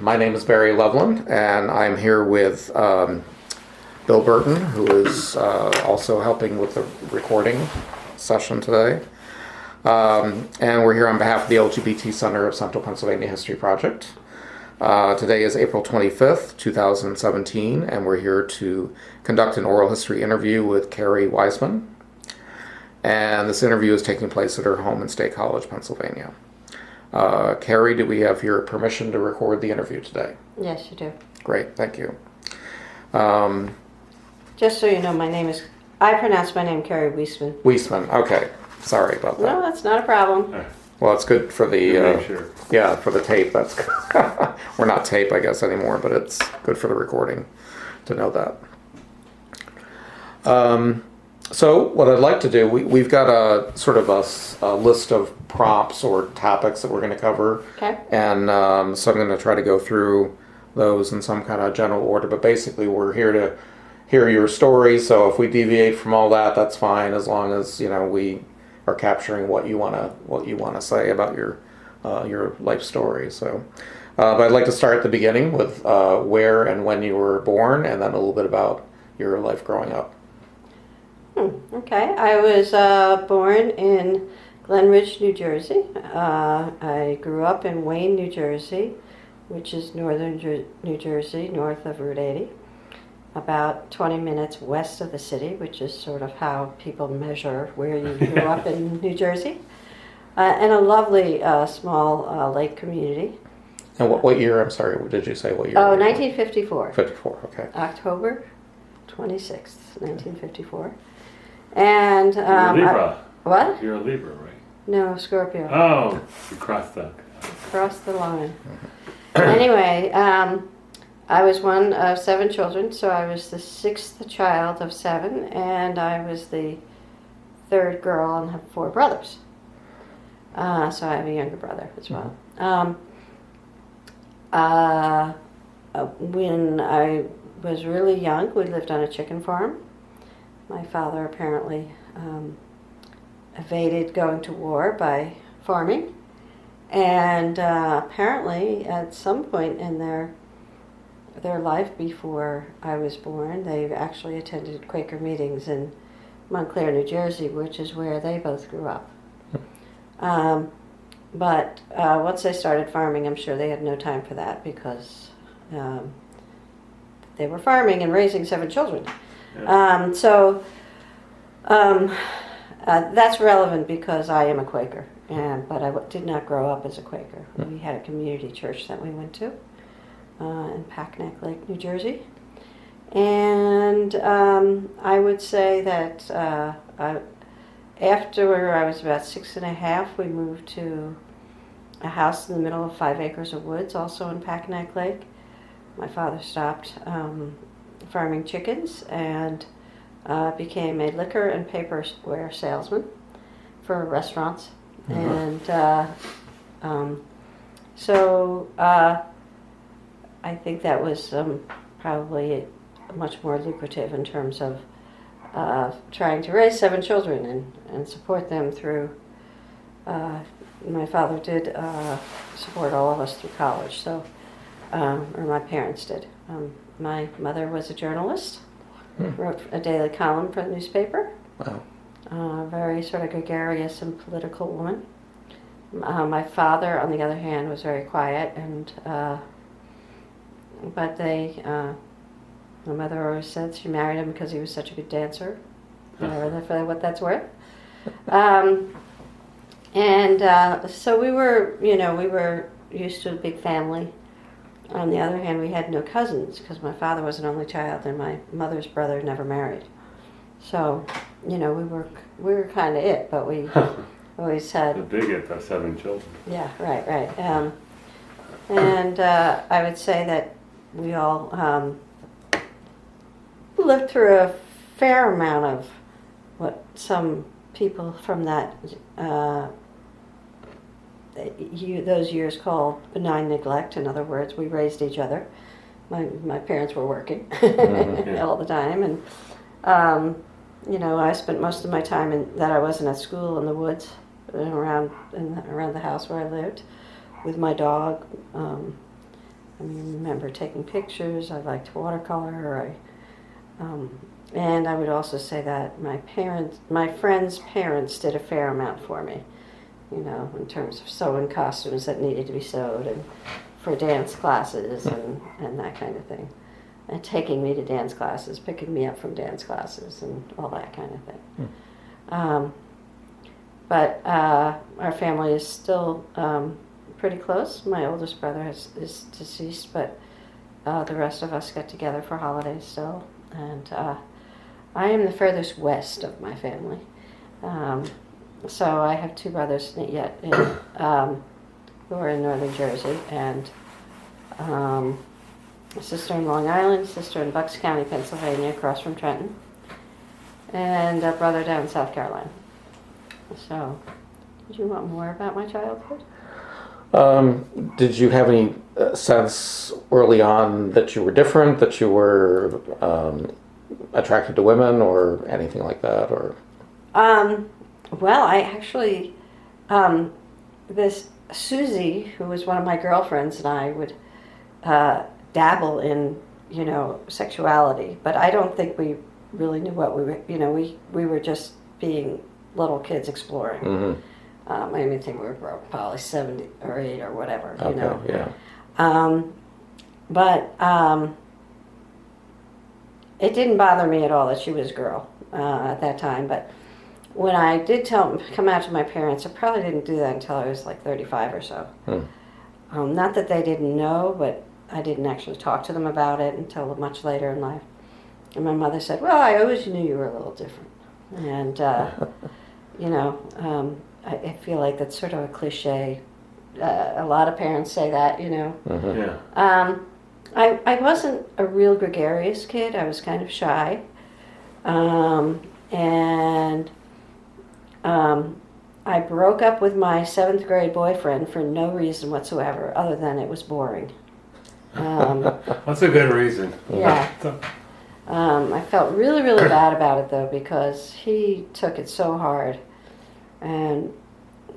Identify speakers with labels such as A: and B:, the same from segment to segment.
A: My name is Barry Loveland, and I'm here with Bill Burton, who is also helping with the recording session today. And we're here on behalf of the LGBT Center of Central Pennsylvania History Project. Today is April 25th, 2017, and we're here to conduct an oral history interview with Kerry Wiessman. And this interview is taking place at her home in State College, Pennsylvania. Kerry, do we have your permission to record the interview today?
B: Yes, you do.
A: Great, thank you.
B: Just so you know, I pronounce my name Kerry Wiessman.
A: Wiessman, okay. Sorry about that.
B: No, that's not a problem.
A: Well, it's good for the
C: sure.
A: Yeah, for the tape. That's good. We're not tape, I guess, anymore, but it's good for the recording to know that. So what I'd like to do, we've got a sort of a list of prompts or topics that we're going to cover.
B: Okay.
A: And so I'm going to try to go through those in some kind of general order. But basically, we're here to hear your story. So if we deviate from all that, that's fine, as long as we are capturing what you wanna say about your life story. So, but I'd like to start at the beginning with where and when you were born, and then a little bit about your life growing up.
B: Okay, I was born in Glen Ridge, New Jersey. I grew up in Wayne, New Jersey, which is northern New Jersey, north of Route 80, about 20 minutes west of the city, which is sort of how people measure where you grew up in New Jersey, and a lovely small lake community.
A: And what year, I'm sorry, did you say what year?
B: Oh, 1954.
A: 54, okay.
B: October 26th, 1954. And
C: You're a Libra.
B: what?
C: You're a Libra, right?
B: No, Scorpio.
C: Oh, you crossed that.
B: Crossed the line. Anyway, I was one of 7 children, so I was the 6th child of 7, and I was the 3rd girl and have 4 brothers. So I have a younger brother as well. When I was really young, we lived on a chicken farm. My father apparently evaded going to war by farming, and apparently at some point in their life before I was born, they actually attended Quaker meetings in Montclair, New Jersey, which is where they both grew up. But once they started farming, I'm sure they had no time for that, because they were farming and raising 7 children.
C: Yeah.
B: That's relevant because I am a Quaker, but I did not grow up as a Quaker. We had a community church that we went to in Packneck Lake, New Jersey. And I would say that after I was about 6 and a half, we moved to a house in the middle of 5 acres of woods, also in Packneck Lake. My father stopped farming chickens and became a liquor and paperware salesman for restaurants. And so I think that was probably much more lucrative in terms of trying to raise 7 children and support them through. My father did support all of us through college, so or my parents did. My mother was a journalist, wrote a daily column for the newspaper.
A: Wow.
B: Very sort of gregarious and political woman. My father, on the other hand, was very quiet, and but my mother always said she married him because he was such a good dancer, for what that's worth. So we were used to a big family. On the other hand, we had no cousins because my father was an only child and my mother's brother never married. So, we were kind of it, but we always had.
C: The big it, the 7 children.
B: Yeah, right. And I would say that we all lived through a fair amount of what some people from that those years call benign neglect. In other words, we raised each other. My parents were working all the time, and I spent most of my time that I wasn't at school in the woods and around the house where I lived with my dog, I remember taking pictures. I liked watercolor. And I would also say that my friends' parents did a fair amount for me, in terms of sewing costumes that needed to be sewed and for dance classes and that kind of thing. And taking me to dance classes, picking me up from dance classes and all that kind of thing. But our family is still pretty close. My oldest brother is deceased, but the rest of us get together for holidays still. And I am the furthest west of my family. So I have two brothers yet who are in northern Jersey, and a sister in Long Island, sister in Bucks County, Pennsylvania, across from Trenton, and a brother down in South Carolina. So, did you want more about my childhood?
A: Did you have any sense early on that you were different, that you were attracted to women or anything like that? Or
B: Well, I actually, this Susie, who was one of my girlfriends, and I would dabble in, sexuality, but I don't think we really knew what we were, we were just being little kids exploring.
A: Mm-hmm.
B: I think we were probably 7 or 8 or whatever,
A: Okay, yeah.
B: But it didn't bother me at all that she was a girl at that time. But when I did come out to my parents, I probably didn't do that until I was like 35 or so. Not that they didn't know, but I didn't actually talk to them about it until much later in life. And my mother said, "Well, I always knew you were a little different." And, I feel like that's sort of a cliche. A lot of parents say that,
A: Mm-hmm.
C: Yeah.
B: I wasn't a real gregarious kid. I was kind of shy. And I broke up with my 7th grade boyfriend for no reason whatsoever other than it was boring.
C: That's a good reason.
B: Yeah. I felt really, really bad about it, though, because he took it so hard. And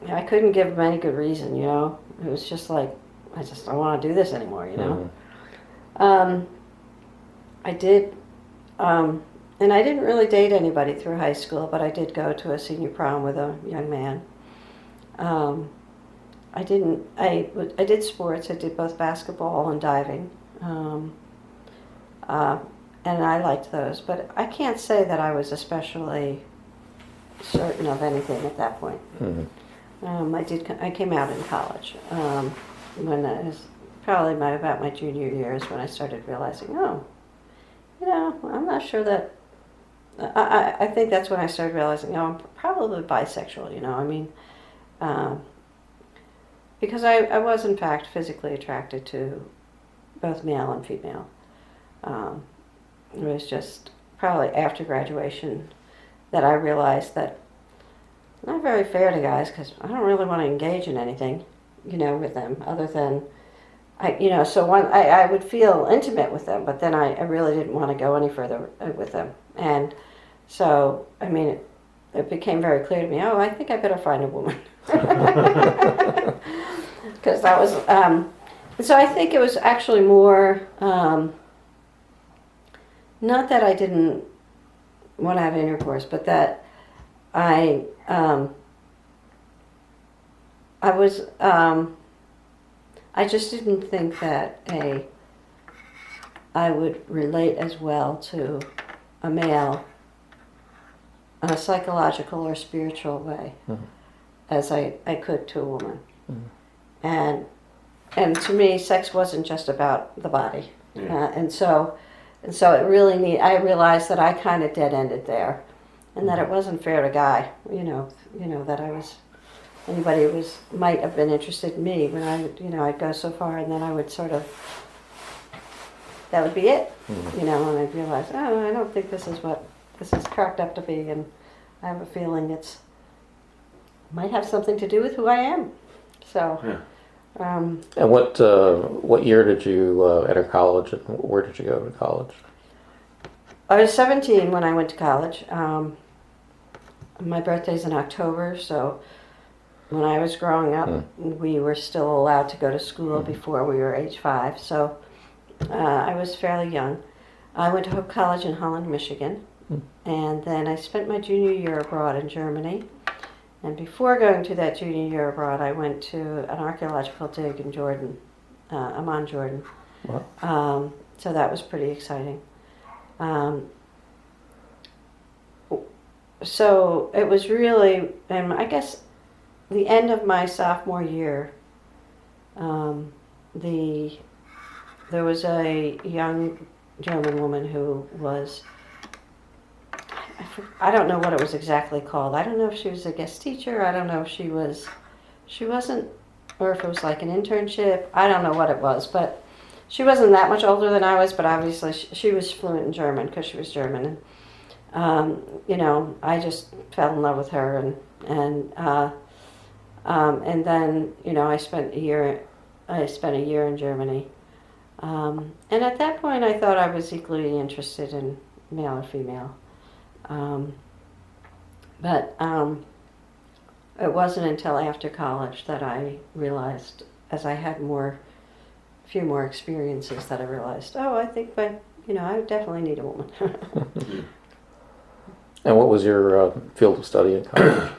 B: I couldn't give him any good reason, It was just like, I just don't want to do this anymore,
A: Mm-hmm.
B: I did, and I didn't really date anybody through high school, but I did go to a senior prom with a young man. I did sports. I did both basketball and diving. And I liked those, but I can't say that I was especially certain of anything at that point.
A: Mm-hmm.
B: I came out in college when I was probably about my junior years when I started realizing, I'm not sure that. I think that's when I started realizing, I'm probably bisexual. Because I was in fact physically attracted to both male and female. It was just probably after graduation that I realized that I'm not very fair to guys because I don't really want to engage in anything, with them other than, I would feel intimate with them, but then I really didn't want to go any further with them. And so, it became very clear to me, I think I better find a woman. Because that was, so I think it was actually more, not that I didn't want to have intercourse, but that I just didn't think that I would relate as well to a male in a psychological or spiritual way as I could to a woman. And to me, sex wasn't just about the body. And so it really I realized that I kind of dead-ended there, and that it wasn't fair to guy, that anybody might have been interested in me when I'd go so far, and then I would that would be it, and I'd realize, I don't think this is what this is cracked up to be, and I have a feeling might have something to do with who I am. So.
C: Yeah.
A: And what year did you enter college, and where did you go to college?
B: I was 17 when I went to college. My birthday's in October, so when I was growing up, we were still allowed to go to school before we were age 5. So I was fairly young. I went to Hope College in Holland, Michigan. And then I spent my junior year abroad in Germany. And before going to that junior year abroad, I went to an archaeological dig in Jordan, Amman, Jordan.
A: Wow.
B: So that was pretty exciting. So it was really, I guess, the end of my sophomore year. There was a young German woman who was, I don't know what it was exactly called. I don't know if she was a guest teacher. I don't know if she wasn't, or if it was like an internship. I don't know what it was, but she wasn't that much older than I was, but obviously she was fluent in German because she was German. And, I just fell in love with her, and then, I spent a year in Germany. And at that point, I thought I was equally interested in male or female. But it wasn't until after college that I realized, as I had a few more experiences, that I realized, I think, I definitely need a woman.
A: And what was your field of study in college?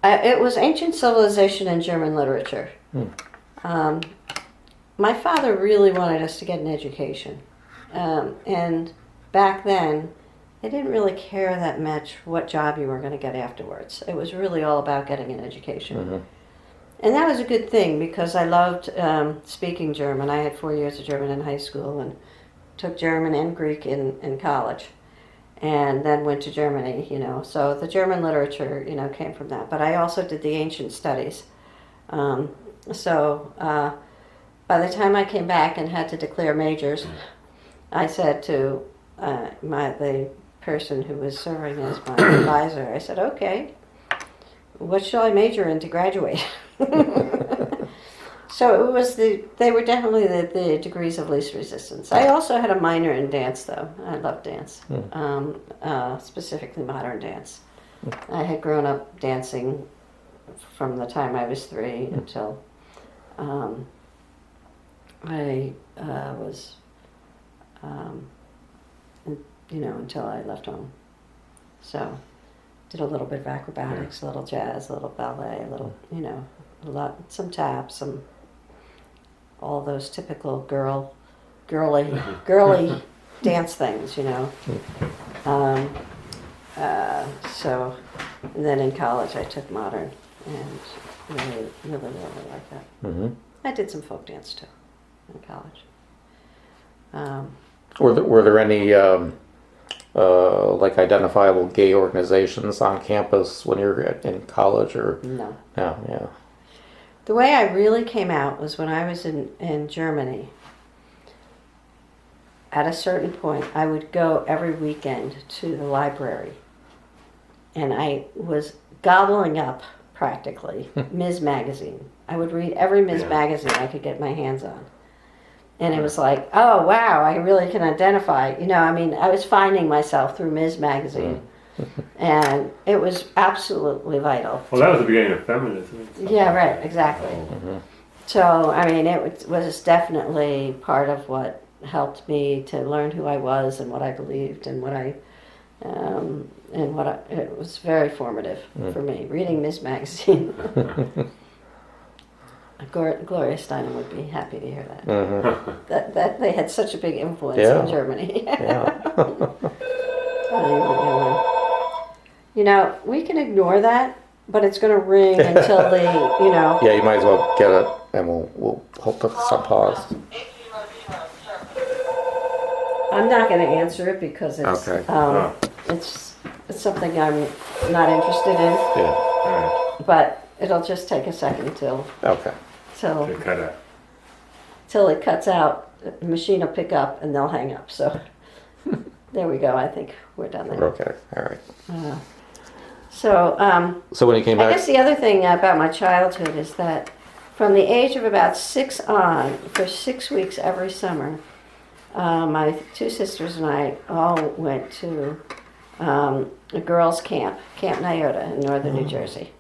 B: It was ancient civilization and German literature. My father really wanted us to get an education. And back then, they didn't really care that much what job you were going to get afterwards. It was really all about getting an education.
A: Mm-hmm.
B: And that was a good thing because I loved speaking German. I had 4 years of German in high school and took German and Greek in college. And then went to Germany, So the German literature, came from that. But I also did the ancient studies. So by the time I came back and had to declare majors, I said to the person who was serving as my advisor, I said, okay, what shall I major in to graduate? So it was they were definitely the degrees of least resistance. I also had a minor in dance, though. I love dance, specifically modern dance. I had grown up dancing from the time I was 3 until I was, until I left home. So did a little bit of acrobatics, a little jazz, a little ballet, a little, some tap, all those typical girly dance things, So, and then in college I took modern and really liked that.
A: Mm-hmm.
B: I did some folk dance too in college.
A: Were there any identifiable gay organizations on campus when you were in college, or
B: No.
A: no? Yeah.
B: The way I really came out was when I was in Germany. At a certain point, I would go every weekend to the library, and I was gobbling up practically Ms. Magazine. I would read every Ms. Magazine I could get my hands on. And it was like, oh, wow, I really can identify. I was finding myself through Ms. Magazine. And it was absolutely vital.
C: Well, that was the beginning of feminism.
B: Yeah, right, exactly.
A: Mm-hmm.
B: So, it was definitely part of what helped me to learn who I was and what I believed and it was very formative for me, reading Ms. Magazine. Gloria Steinem would be happy to hear that.
A: Mm-hmm.
B: That they had such a big influence in Germany. We can ignore that, but it's going to ring until
A: Yeah, you might as well get it, and we'll hold some pause.
B: I'm not going to answer it because it's
A: Okay.
B: it's something I'm not interested in.
A: Yeah.
C: Alright,
B: But it'll just take a second till
A: Okay.
C: to cut out.
B: till it cuts out. The machine will pick up and they'll hang up. So there we go. I think we're done there.
A: Okay. All right.
B: So
A: So when you came
B: I
A: back,
B: guess the other thing about my childhood is that from the age of about 6 on, for 6 weeks every summer, my 2 sisters and I all went to a girls' camp, Camp Nyota in northern New Jersey.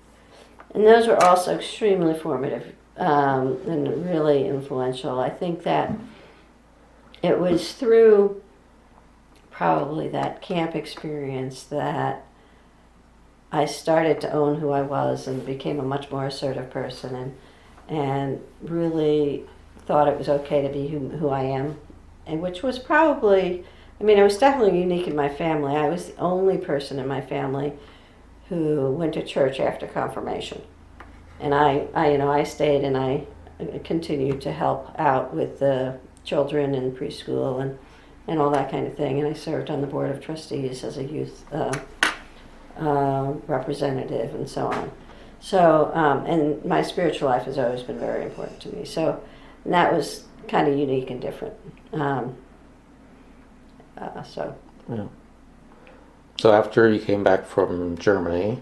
B: And those were also extremely formative and really influential. I think that it was through probably that camp experience that I started to own who I was and became a much more assertive person and really thought it was okay to be who I am, and which was probably, I mean, I was definitely unique in my family. I was the only person in my family who went to church after confirmation. And I stayed and I continued to help out with the children in preschool and all that kind of thing. And I served on the board of trustees as a youth representative and so on. So, and my spiritual life has always been very important to me. So, and that was kind of unique and different.
A: Yeah. So after you came back from Germany,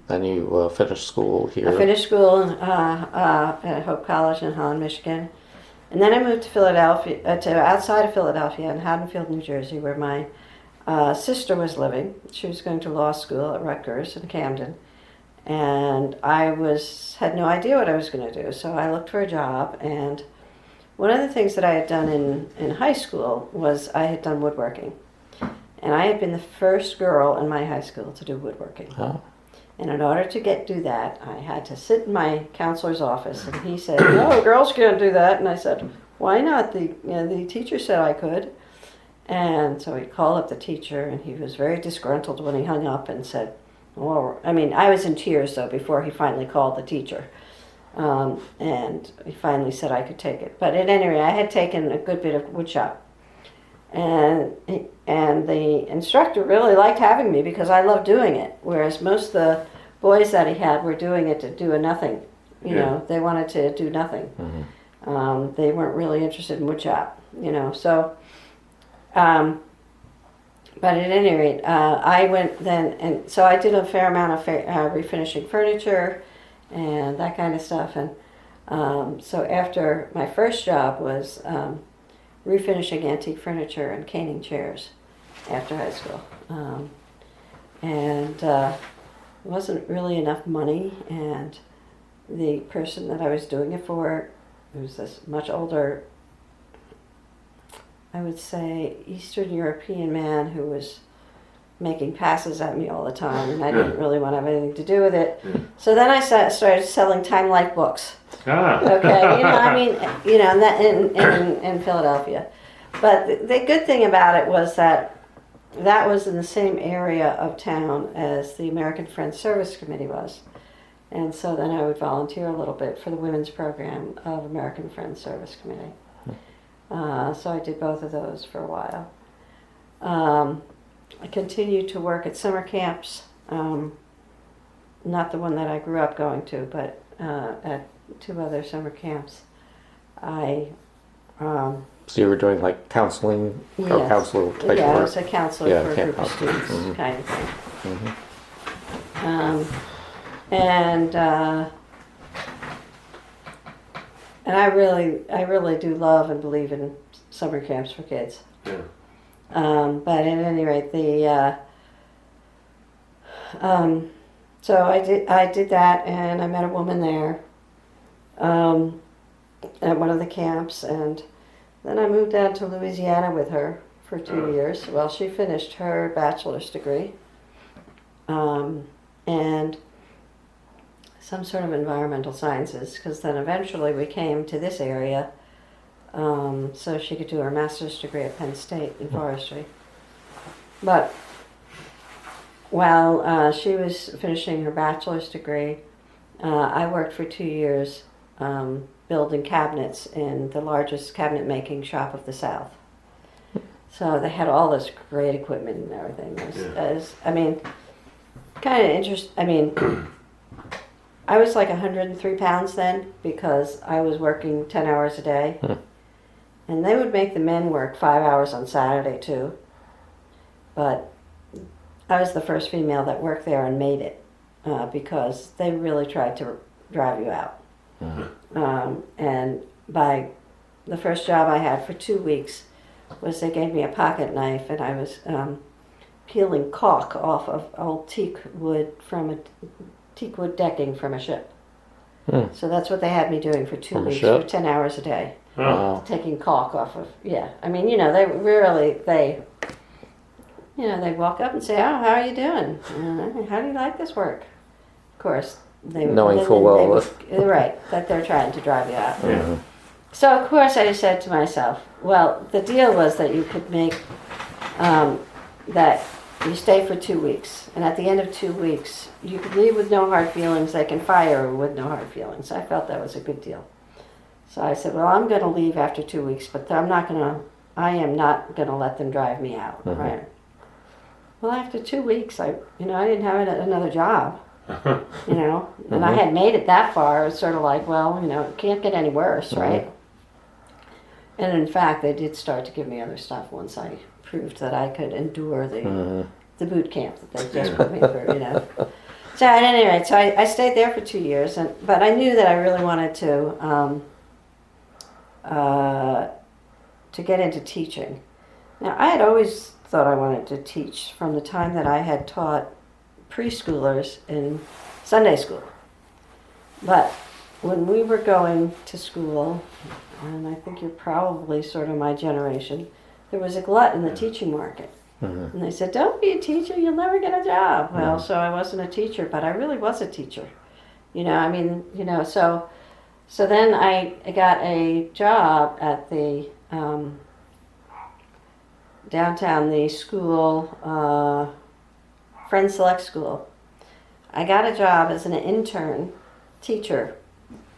A: then you finished school here.
B: I finished school at Hope College in Holland, Michigan. And then I moved to Philadelphia, to outside of Philadelphia in Haddonfield, New Jersey, where my sister was living. She was going to law school at Rutgers in Camden. And I had no idea what I was going to do. So I looked for a job. And one of the things that I had done in high school was I had done woodworking. And I had been the first girl in my high school to do woodworking.
A: Oh.
B: And in order to do that, I had to sit in my counselor's office, and he said, "No, girls can't do that." And I said, "Why not? The teacher said I could." And so he called up the teacher, and he was very disgruntled when he hung up and said, "Well," I mean, I was in tears though before he finally called the teacher, and he finally said I could take it. But at any rate, I had taken a good bit of woodshop. And the instructor really liked having me because I loved doing it, whereas most of the boys that he had were doing it to do a nothing. You know, they wanted to do nothing. They weren't really interested in woodshop, So, but at any rate, I went then, and so I did a fair amount of refinishing furniture and that kind of stuff. And so after my first job was refinishing antique furniture and caning chairs after high school. And it wasn't really enough money, and the person that I was doing it for, who was this much older, I would say Eastern European man who was making passes at me all the time, and I didn't really want to have anything to do with it. So then I started selling Time Life books. Okay, and that in Philadelphia. But the good thing about it was that was in the same area of town as the American Friends Service Committee was. And so then I would volunteer a little bit for the women's program of American Friends Service Committee. So I did both of those for a while. I continued to work at summer camps, not the one that I grew up going to, but at 2 other summer camps.
A: So you were doing like counseling, or
B: Yes.
A: counselor type work?
B: Yeah, I was a counselor for a
A: camp
B: group of
A: counselor.
B: students, kind of thing. And I really do love and believe in summer camps for kids.
C: Yeah.
B: But at any rate, so I did that, and I met a woman there at one of the camps, and then I moved down to Louisiana with her for 2 years. Well, she finished her bachelor's degree, and some sort of environmental sciences, because then eventually we came to this area, so she could do her master's degree at Penn State in forestry. But while she was finishing her bachelor's degree, I worked for 2 years building cabinets in the largest cabinet making shop of the South. So they had all this great equipment and everything. Kind of interesting. I was like 103 pounds then because I was working 10 hours a day. And they would make the men work 5 hours on Saturday too. But I was the first female that worked there and made it because they really tried to drive you out. And by the first job I had for 2 weeks was they gave me a pocket knife, and I was peeling caulk off of old teak wood from a teak wood decking from a ship. So that's what they had me doing for 2
A: From a
B: weeks
A: ship?
B: for 10 hours a day.
C: Oh.
A: Wow.
B: Taking caulk off of, yeah. I mean, they walk up and say, "Oh, how are you doing? How do you like this work?" Of course, they
A: Knowing full well
B: right, that they're trying to drive you out.
C: Yeah.
B: So of course I said to myself, well, the deal was that you could make that you stay for 2 weeks, and at the end of 2 weeks, you could leave with no hard feelings. They can fire you with no hard feelings. I felt that was a good deal. So I said, well, I'm going to leave after 2 weeks, but I am not going to let them drive me out, right? Well, after 2 weeks, I didn't have another job, and I had made it that far. It was sort of like, well, it can't get any worse, right? And in fact, they did start to give me other stuff once I proved that I could endure the boot camp that they just put me through, So at any rate, so I stayed there for 2 years, but I knew that I really wanted to get into teaching. Now, I had always thought I wanted to teach from the time that I had taught preschoolers in Sunday school. But when we were going to school, and I think you're probably sort of my generation, there was a glut in the teaching market. And they said, don't be a teacher, you'll never get a job. Well, so I wasn't a teacher, but I really was a teacher. So then I got a job at the downtown, the school, Friends Select School. I got a job as an intern teacher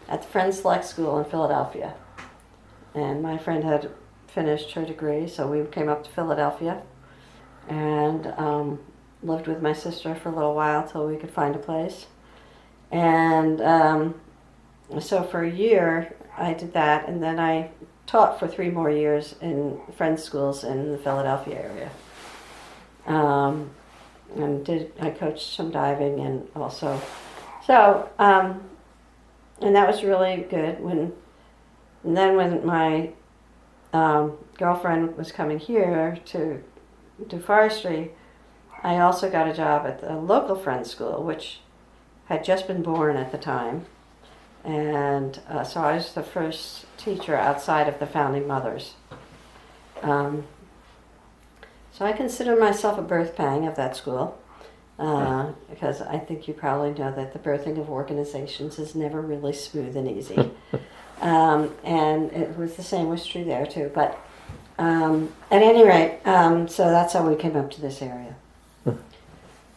B: at the Friends Select School in Philadelphia. And my friend had finished her degree, so we came up to Philadelphia and lived with my sister for a little while till we could find a place. And so for a year I did that, and then I taught for 3 more years in Friends schools in the Philadelphia area. I coached some diving and also, and that was really good. And then when my girlfriend was coming here to do forestry, I also got a job at the local Friends school, which had just been born at the time. And so I was the first teacher outside of the founding mothers. So I consider myself a birth pang of that school, because I think you probably know that the birthing of organizations is never really smooth and easy. And it was the same was true there too. But at any rate, so that's how we came up to this area.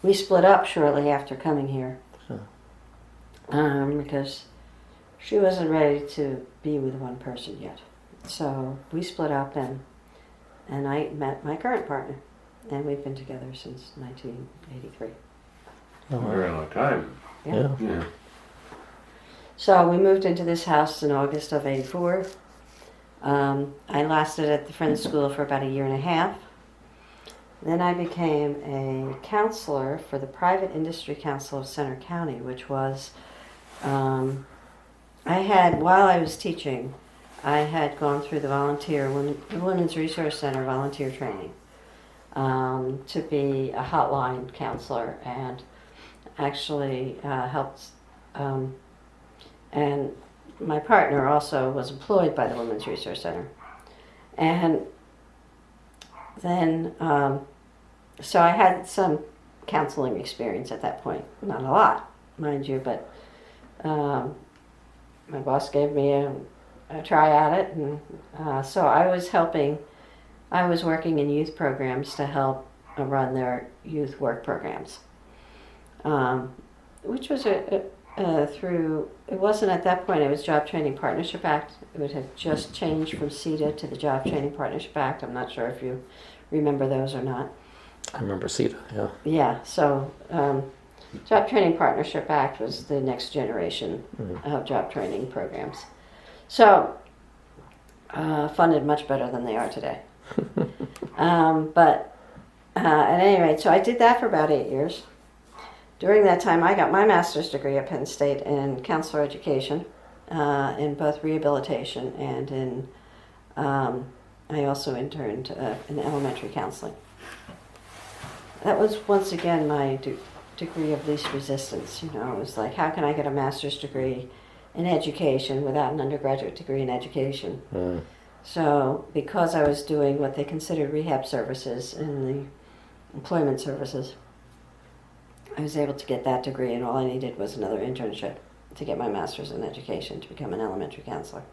B: We split up shortly after coming here, because she wasn't ready to be with one person yet. So we split up, and I met my current partner, and we've been together since 1983.
C: A very long time.
A: Yeah.
B: So we moved into this house in August of '84. I lasted at the Friends School for about 1.5 years. Then I became a counselor for the Private Industry Council of Center County, which was, while I was teaching, I had gone through the Women's Resource Center volunteer training to be a hotline counselor, and actually helped, and my partner also was employed by the Women's Resource Center. And then, so I had some counseling experience at that point. Not a lot, mind you, but my boss gave me a try at it. And so I was working in youth programs to help run their youth work programs, which was it wasn't at that point, it was Job Training Partnership Act. It had just changed from CETA to the Job Training Partnership Act. I'm not sure if you remember those or not.
A: I remember CETA, yeah.
B: Yeah, so Job Training Partnership Act was the next generation of job training programs. So, funded much better than they are today. But at any rate, so I did that for about 8 years. During that time, I got my master's degree at Penn State in counselor education, in both rehabilitation and in, I also interned in elementary counseling. that was once again my degree of least resistance. You know, it was like, how can I get a master's degree in education without an undergraduate degree in education?
A: Mm.
B: So because I was doing what they considered rehab services in the employment services, I was able to get that degree, and all I needed was another internship to get my master's in education to become an elementary counselor.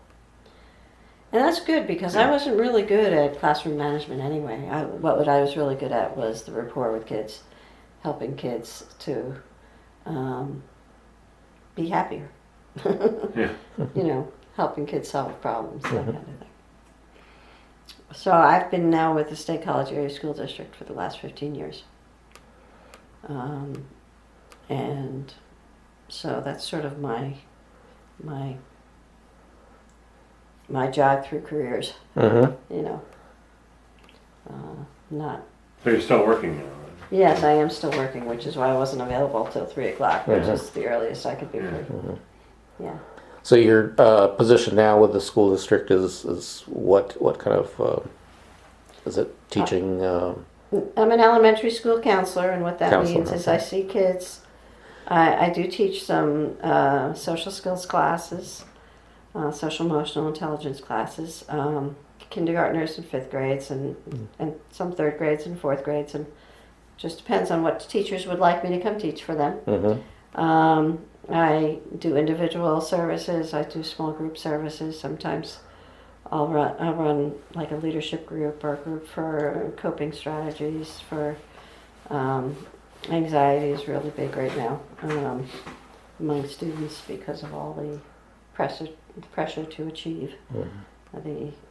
B: And that's good because I wasn't really good at classroom management anyway. What I was really good at was the rapport with kids, helping kids to be happier.
C: Yeah.
B: You know, helping kids solve problems, that kind of thing. So I've been now with the State College Area School District for the last 15 years. And so that's sort of my jog through careers,
A: Mm-hmm.
B: you know. Not.
C: So you're still working now, right?
B: Yes, I am still working, which is why I wasn't available till 3 o'clock, which
A: Mhm.
B: is the earliest I could be free. Yeah.
A: So your position now with the school district is what kind of is it teaching?
B: I'm an elementary school counselor, and what that
A: Counselor,
B: means is
A: okay.
B: I see kids. I do teach some social skills classes, social emotional intelligence classes, kindergartners and fifth grades, and some third grades and fourth grades, and just depends on what teachers would like me to come teach for them.
A: Mm-hmm.
B: I do individual services. I do small group services. Sometimes I'll run like a leadership group or a group for coping strategies for anxiety is really big right now among students because of all the pressure to achieve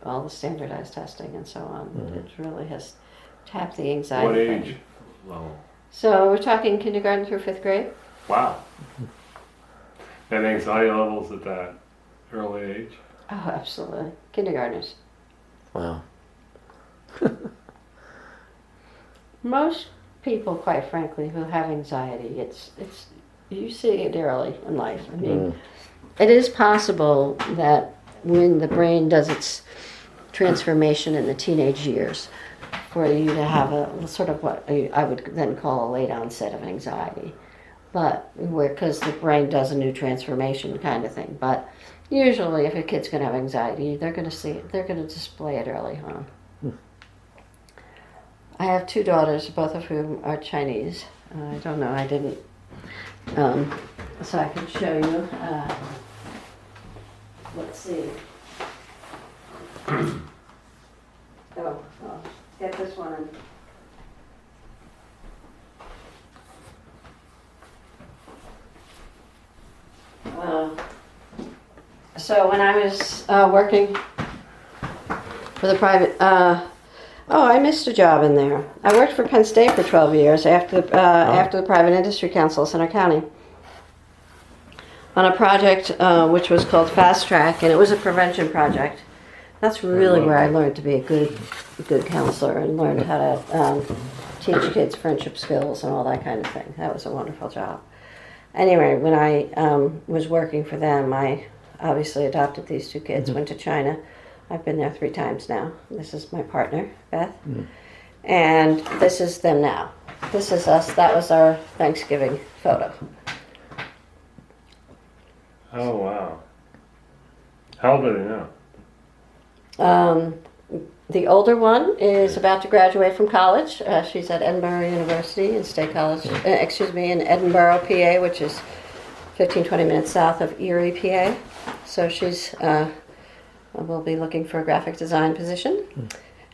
B: all the standardized testing and so on. It really has tapped the anxiety.
C: What age
B: thing.
C: level?
B: So we're talking kindergarten through fifth grade.
C: Wow. And anxiety levels at that early age?
B: Oh, absolutely. Kindergartners.
A: Wow.
B: Most people, quite frankly, who have anxiety, it's you see it early in life. I mean, it is possible that when the brain does its transformation in the teenage years, for you to have a sort of what I would then call a late onset of anxiety, but because the brain does a new transformation kind of thing. But usually, if a kid's going to have anxiety, they're going to display it early on. I have 2 daughters, both of whom are Chinese. I don't know, I didn't, so I can show you. Let's see. I'll get this one. So when I was working for the private, I missed a job in there. I worked for Penn State for 12 years after the Private Industry Council of Center County on a project which was called Fast Track, and it was a prevention project. That's really where I learned to be a good counselor and learned how to teach kids friendship skills and all that kind of thing. That was a wonderful job. Anyway, when I was working for them, I obviously adopted these 2 kids, went to China. I've been there 3 times now. This is my partner, Beth. And this is them now. This is us. That was our Thanksgiving photo.
C: Oh, wow. How old are they now?
B: The older one is about to graduate from college. She's at Edinburgh University in State College, in Edinburgh, PA, which is 15-20 minutes south of Erie, PA. So she's will be looking for a graphic design position.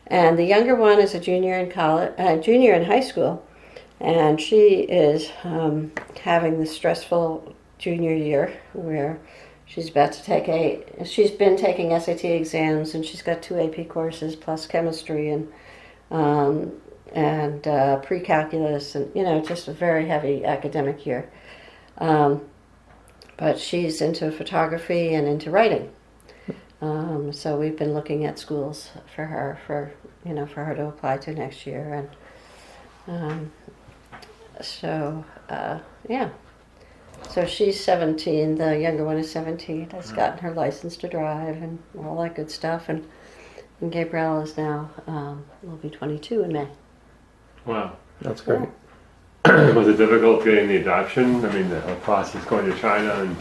B: And the younger one is a junior in junior in high school, and she is having the stressful junior year where she's about to she's been taking SAT exams, and she's got 2 AP courses plus chemistry and pre-calculus, and just a very heavy academic year. But she's into photography and into writing. So we've been looking at schools for her to apply to next year, and So she's 17. The younger one is 17. Has gotten her license to drive and all that good stuff, and Gabrielle is now will be 22 in May.
C: Wow.
A: That's great.
C: Was it difficult getting the adoption? I mean, the process going to China and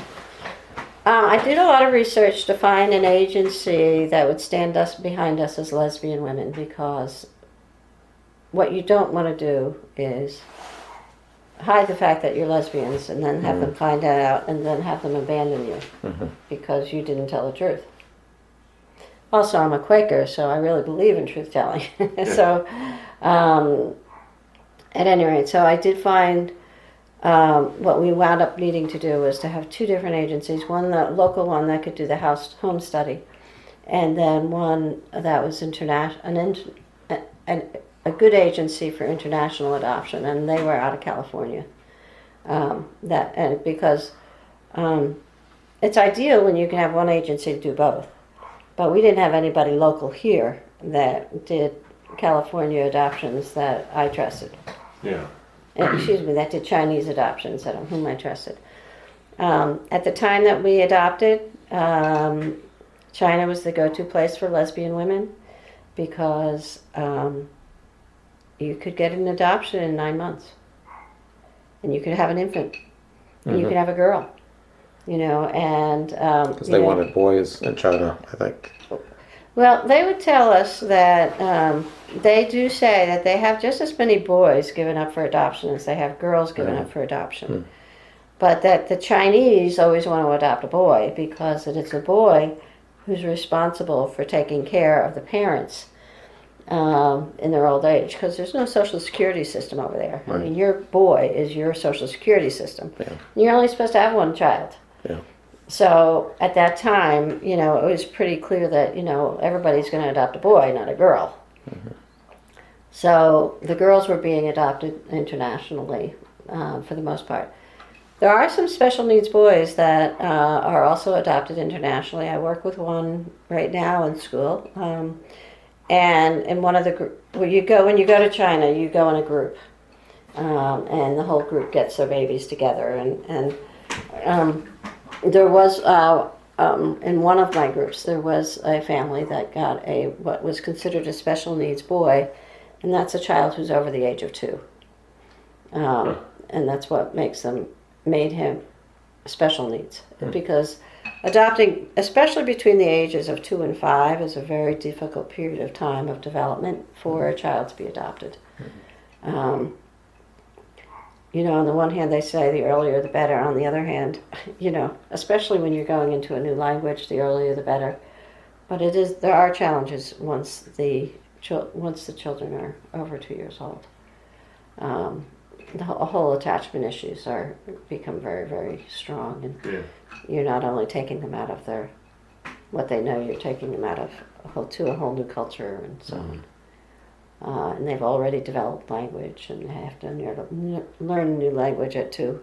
B: I did a lot of research to find an agency that would stand us behind us as lesbian women, because what you don't want to do is hide the fact that you're lesbians and then have them find that out and then have them abandon you because you didn't tell the truth. Also, I'm a Quaker, so I really believe in truth telling. So, at any rate, so I did find what we wound up needing to do was to have two different agencies, one, the local one that could do the home study, and then one that was a good agency for international adoption, and they were out of California. Because it's ideal when you can have one agency do both, but we didn't have anybody local here that did California adoptions that I trusted.
C: yeah.
B: That did Chinese adoptions that whom I trusted. At the time that we adopted, China was the go-to place for lesbian women because you could get an adoption in 9 months, and you could have an infant, and you could have a girl, and
A: Because they wanted boys in China, I think.
B: Well, they would tell us that they do say that they have just as many boys given up for adoption as they have girls given up for adoption. But that the Chinese always want to adopt a boy because it's a boy who's responsible for taking care of the parents in their old age, because there's no social security system over there.
A: Right.
B: I mean, your boy is your social security system.
A: Yeah.
B: You're only supposed to have one child.
A: Yeah.
B: So at that time, it was pretty clear that, everybody's going to adopt a boy, not a girl. So the girls were being adopted internationally for the most part. There are some special needs boys that are also adopted internationally. I work with one right now in school. And in one of the when you go to China, you go in a group. And the whole group gets their babies together. And there was, in one of my groups, there was a family that got what was considered a special needs boy, and that's a child who's over the age of 2. And that's what made him special needs. Because adopting, especially between the ages of 2 and 5, is a very difficult period of time of development for a child to be adopted. On the one hand, they say the earlier the better. On the other hand, especially when you're going into a new language, the earlier the better. But there are challenges once the children are over 2 years old. The whole attachment issues become very, very strong, and you're not only taking them out of what they know, you're taking them out of to a whole new culture and so on. And they've already developed language, and they have to learn a new language at 2.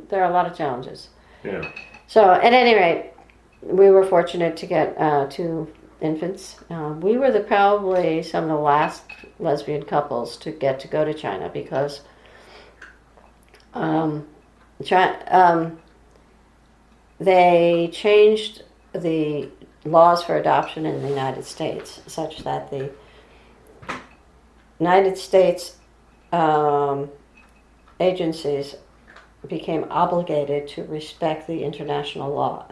B: There are a lot of challenges.
C: Yeah.
B: So at any rate, we were fortunate to get 2 infants. We were probably some of the last lesbian couples to get to go to China because they changed the laws for adoption in the United States such that the United States agencies became obligated to respect the international law.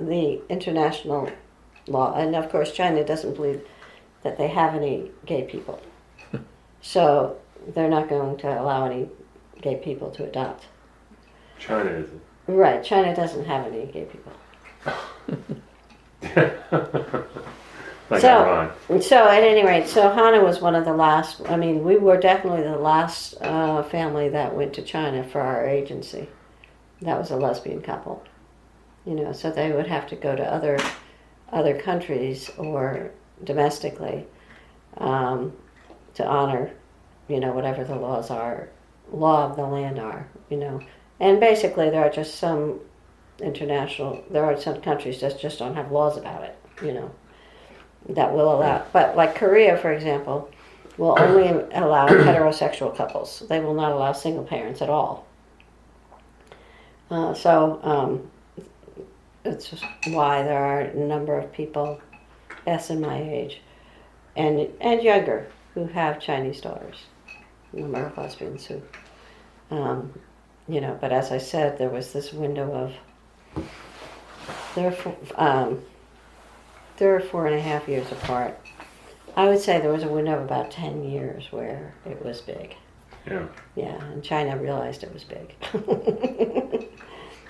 B: And of course China doesn't believe that they have any gay people. So they're not going to allow any gay people to adopt.
C: China isn't.
B: Right, China doesn't have any gay people.
C: Iran.
B: So at any rate, Hannah was one of the last, we were definitely the last family that went to China for our agency. That was a lesbian couple. So they would have to go to other countries or domestically to honor, whatever the law of the land are, And basically there are just some countries that just don't have laws about it, that will allow, but like Korea, for example, will only allow heterosexual couples. They will not allow single parents at all. It's just why there are a number of people, in my age, and younger, who have Chinese daughters. number of lesbians who, you know, but as I said, there was this window of, they're 4.5 years apart. I would say there was a window of about 10 years where it was big.
C: Yeah.
B: Yeah, and China realized it was big.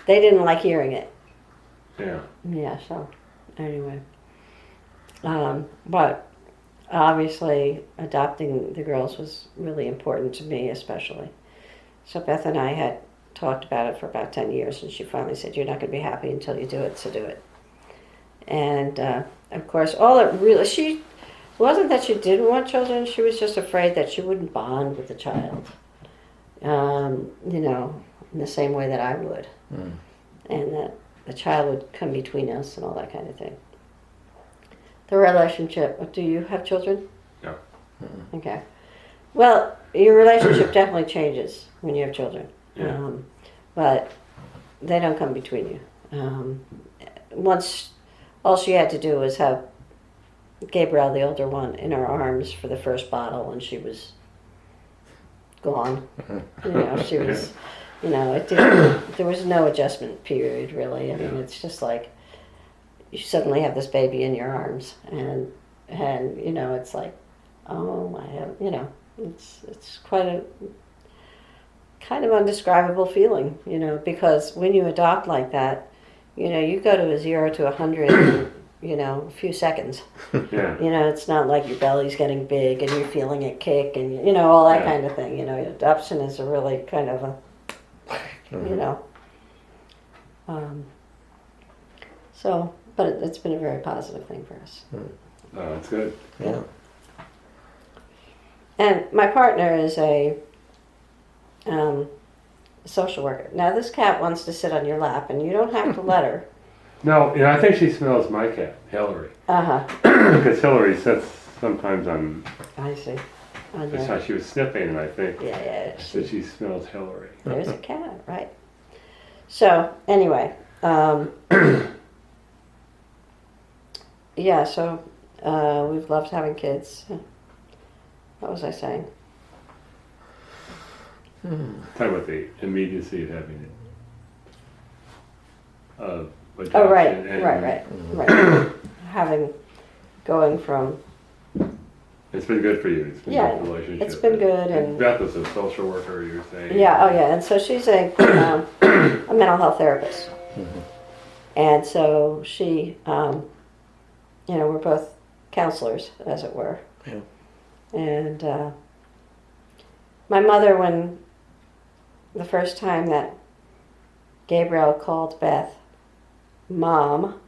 B: They didn't like hearing it.
C: Yeah.
B: Yeah, so anyway. But obviously adopting the girls was really important to me especially. So Beth and I had talked about it for about 10 years, and she finally said, you're not going to be happy until you do it, so do it. And of course, all it really, she wasn't that she didn't want children, she was just afraid that she wouldn't bond with the child, you know, in the same way that I would. And that the child would come between us and all that kind of thing. The relationship, do you have children?
C: No.
B: Okay. Well, your relationship definitely changes when you have children.
C: Yeah.
B: But they don't come between you. Once, all she had to do was have Gabrielle, the older one, in her arms for the first bottle, and she was gone. You know, she was, you know, it didn't, there was no adjustment period, really. I mean, it's just like you suddenly have this baby in your arms, and you know, it's like, oh, I have, you know, it's quite a kind of undescribable feeling, you know, because when you adopt like that, you know, you go to a 0 to 100 in, you know, a few seconds.
C: Yeah.
B: You know, it's not like your belly's getting big and you're feeling it kick and, you know, all that
C: Yeah.
B: kind of thing. You know, adoption is a really kind of a, you know. So, but it's been a very positive thing for us.
C: Oh, that's good.
A: Yeah.
B: And my partner is a social worker. Now, this cat wants to sit on your lap, and you don't have to let her.
C: No, you know, I think she smells my cat, Hillary.
B: Uh-huh.
C: Because Hillary sits sometimes on,
B: I see. On
C: that's
B: your,
C: how she was sniffing, and I think
B: yeah.
C: so she smells Hillary.
B: There's a cat, right? So, anyway. Yeah, so we've loved having kids. What was I saying?
C: Talking about the immediacy of having it.
B: Oh,
C: Adoption
B: right.
C: and
B: Having, going from,
C: It's been good for you. It's been
B: Yeah,
C: a good relationship.
B: it's been good, and
C: Beth is a social worker, you're saying.
B: yeah, oh yeah, and so she's a mental health therapist. And so she, you know, we're both counselors, as it were.
A: Yeah.
B: And my mother, when the first time that Gabriel called Beth Mom,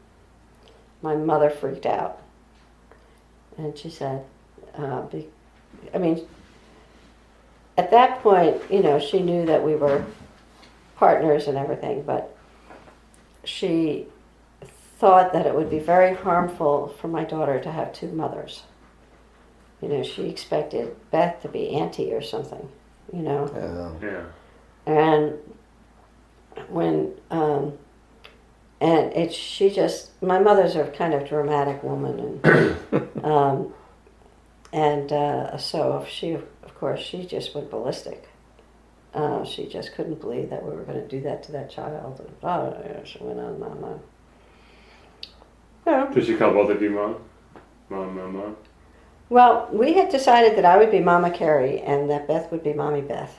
B: my mother freaked out. And she said, I mean, at that point, you know, she knew that we were partners and everything, but she thought that it would be very harmful for my daughter to have two mothers. You know, she expected Beth to be auntie or something, you know.
C: Yeah.
B: And when, and she just, my mother's a kind of dramatic woman, and so she, of course, she just went ballistic. She just couldn't believe that we were going to do that to that child. And, she went on and on and on. Yeah.
C: Did she call both of you mom? Mom?
B: Well, we had decided that I would be Mama Kerry and that Beth would be Mommy Beth.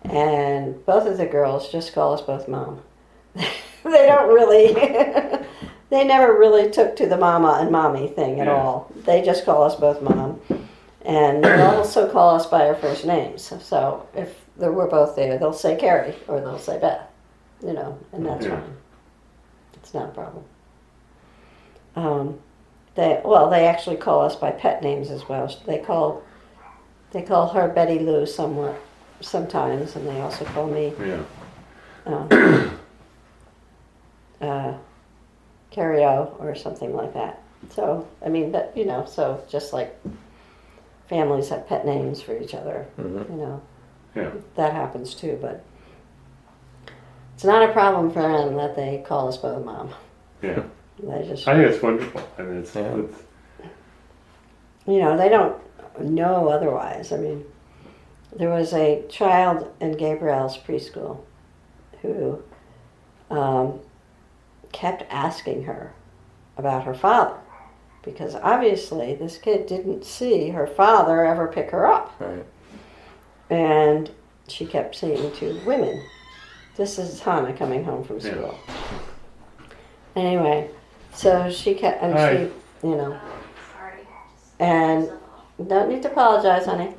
B: And both of the girls just call us both Mom. They don't really, they never really took to the Mama and Mommy thing at all. They just call us both Mom. And they also call us by our first names. So if we're both there, they'll say Kerry or they'll say Beth, you know, and that's fine. It's not a problem. They actually call us by pet names as well. They call her Betty Lou sometimes, and they also call me Kerry O or something like that. So I mean, but you know, so just like families have pet names for each other, you know, that happens too. But it's not a problem for them that they call us both Mom.
C: Yeah.
B: They just,
C: I think it's wonderful. I mean, it's
B: you know, they don't know otherwise. I mean, there was a child in Gabrielle's preschool who kept asking her about her father, because obviously this kid didn't see her father ever pick her up.
A: Right.
B: And she kept saying to women, this is Hannah coming home from school. Anyway, so she kept, and
C: Hi.
B: she, and don't need to apologize, honey.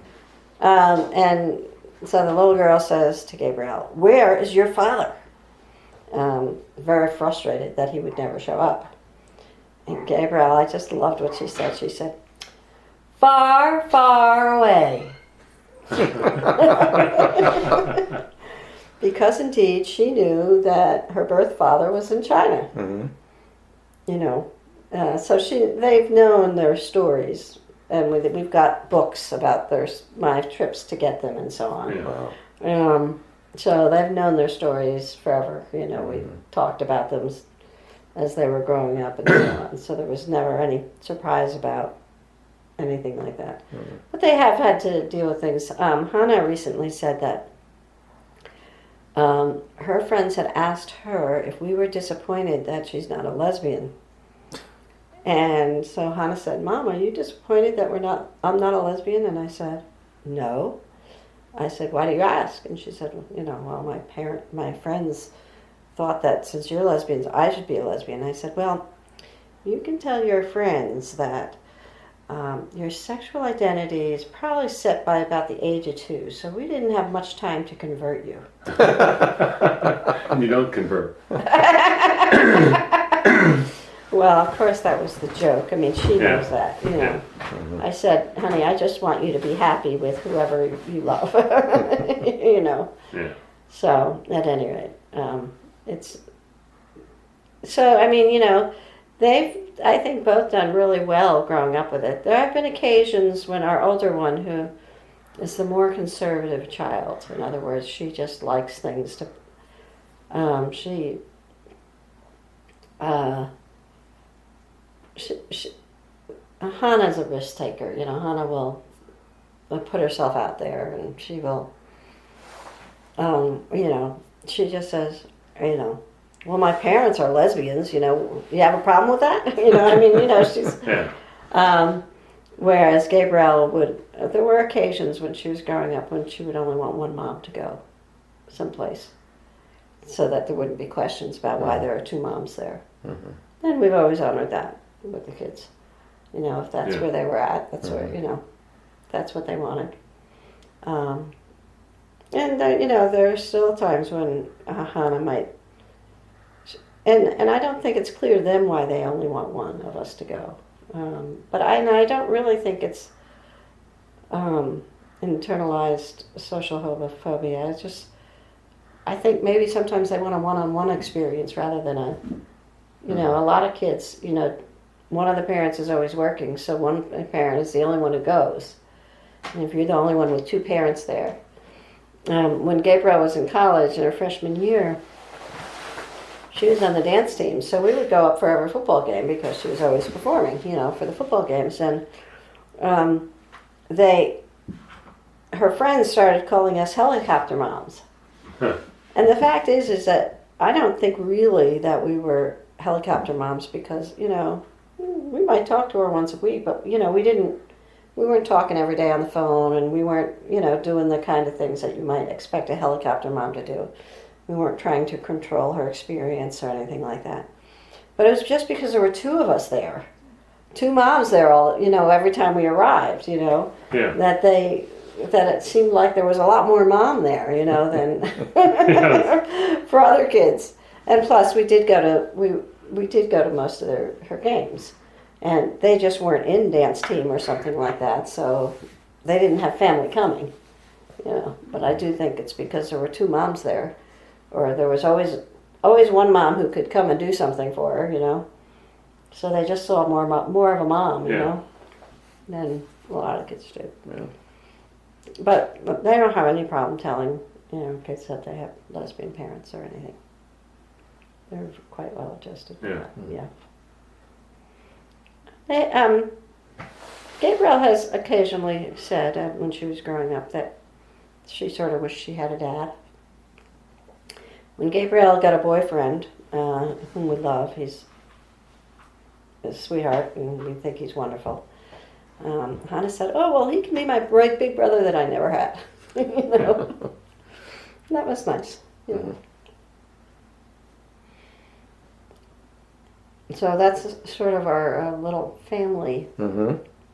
B: And so the little girl says to Gabrielle, where is your father? Very frustrated that he would never show up. And Gabrielle, I just loved what she said. She said, far, far away. Because indeed she knew that her birth father was in China.
A: Mm-hmm.
B: You know, so they've known their stories, and we've got books about my trips to get them and so on.
C: Yeah.
A: Wow.
B: So they've known their stories forever. You know, we talked about them as they were growing up and so on. So there was never any surprise about anything like that.
A: Mm-hmm.
B: But they have had to deal with things. Hannah recently said that her friends had asked her if we were disappointed that she's not a lesbian. And so Hannah said, Mom, are you disappointed that I'm not a lesbian? And I said, no. I said, why do you ask? And she said, well, my friends thought that since you're lesbians, I should be a lesbian. I said, well, you can tell your friends that your sexual identity is probably set by about the age of 2, so we didn't have much time to convert you.
C: You don't convert.
B: Well, of course that was the joke. I mean, she knows that,
C: Yeah.
B: I said, honey, I just want you to be happy with whoever you love,
C: Yeah.
B: So, at any rate, it's... So, I mean, they've, I think, both done really well growing up with it. There have been occasions when our older one, who is the more conservative child, in other words, she just likes things to... Hannah's a risk taker. Hannah will put herself out there, and she will, she just says, well, my parents are lesbians, you have a problem with that? She's,
C: Yeah.
B: whereas Gabrielle there were occasions when she was growing up when she would only want one mom to go someplace so that there wouldn't be questions about why there are 2 moms there.
A: Mm-hmm.
B: And we've always honored that with the kids. If that's
C: Yeah.
B: where they were at, that's where, that's what they wanted. And, there are still times when Hannah might, and I don't think it's clear to them why they only want one of us to go. But I don't really think it's internalized social homophobia. I think maybe sometimes they want a one-on-one experience rather than a lot of kids, one of the parents is always working, so one parent is the only one who goes. And if you're the only one with 2 parents there. When Gabrielle was in college in her freshman year, she was on the dance team, so we would go up for every football game because she was always performing, for the football games. And her friends started calling us helicopter moms.
C: Huh.
B: And the fact is that I don't think really that we were helicopter moms because, we might talk to her once a week, but, we weren't talking every day on the phone, and we weren't, doing the kind of things that you might expect a helicopter mom to do. We weren't trying to control her experience or anything like that. But it was just because there were 2 of us there. 2 moms there every time we arrived,
C: Yeah.
B: that it seemed like there was a lot more mom there, than for other kids. And plus we did go to most of her games. And they just weren't in dance team or something like that, so they didn't have family coming, But I do think it's because there were 2 moms there, or there was always one mom who could come and do something for her, So they just saw more of a mom, than a lot of kids do.
A: Yeah.
B: But they don't have any problem telling, kids that they have lesbian parents or anything. They're quite well adjusted.
C: Yeah.
B: Yeah. Gabrielle has occasionally said when she was growing up that she sort of wished she had a dad. When Gabriel got a boyfriend, whom we love, he's a sweetheart, and we think he's wonderful. Hannah said, "Oh, well, he can be my bright big brother that I never had." You know, that was nice. You know. So that's sort of our little family.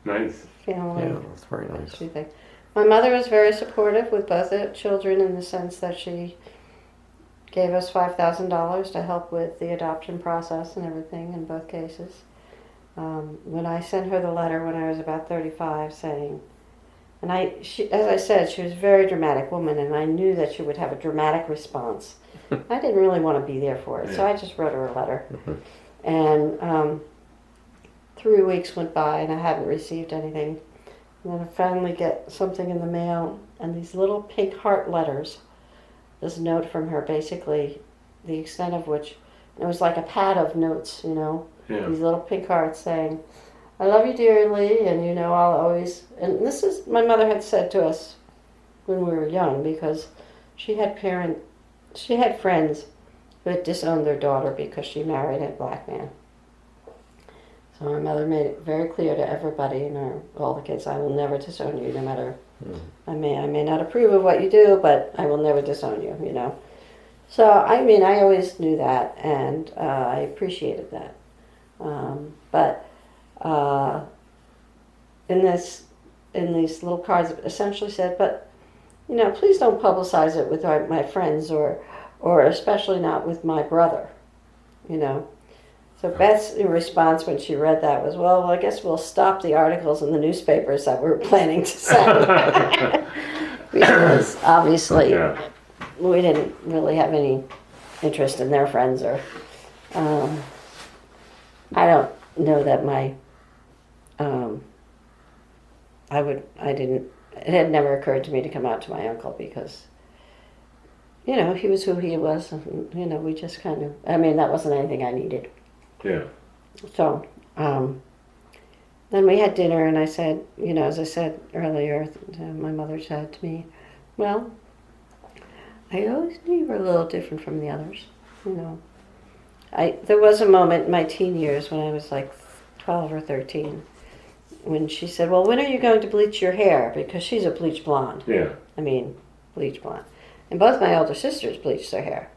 C: Nice.
B: Family.
A: Yeah, that's very nice.
B: Thing. My mother was very supportive with both the children in the sense that she gave us $5,000 to help with the adoption process and everything in both cases. When I sent her the letter when I was about 35 saying, and as I said, she was a very dramatic woman, and I knew that she would have a dramatic response. I didn't really want to be there for it, so I just wrote her a letter. And 3 weeks went by, and I hadn't received anything. And then I finally get something in the mail, and these little pink heart letters, this note from her, basically, the extent of which, it was like a pad of notes, you know, these little pink hearts saying, "I love you dearly, and you know I'll always," and this is, my mother had said to us when we were young, because she had friends who had disowned their daughter because she married a black man. So my mother made it very clear to everybody, and all the kids, "I will never disown you, no matter, I may not approve of what you do, but I will never disown you," you know. So, I mean, I always knew that, and I appreciated that. But in these little cards, it essentially said, "But, you know, please don't publicize it with my friends, or especially not with my brother," you know. So Beth's response when she read that was, "Well, I guess we'll stop the articles in the newspapers that we were planning to send." Because obviously we didn't really have any interest in their friends, or I don't know that it had never occurred to me to come out to my uncle, because, you know, he was who he was, and, you know, we just kind of, I mean, that wasn't anything I needed.
C: Yeah.
B: So, then we had dinner, and I said, you know, as I said earlier, my mother said to me, "Well, I always knew you were a little different from the others, you know." There was a moment in my teen years when I was like 12 or 13, when she said, "Well, when are you going to bleach your hair?" Because she's a bleach blonde.
C: Yeah.
B: I mean, bleach blonde. And both my older sisters bleached their hair.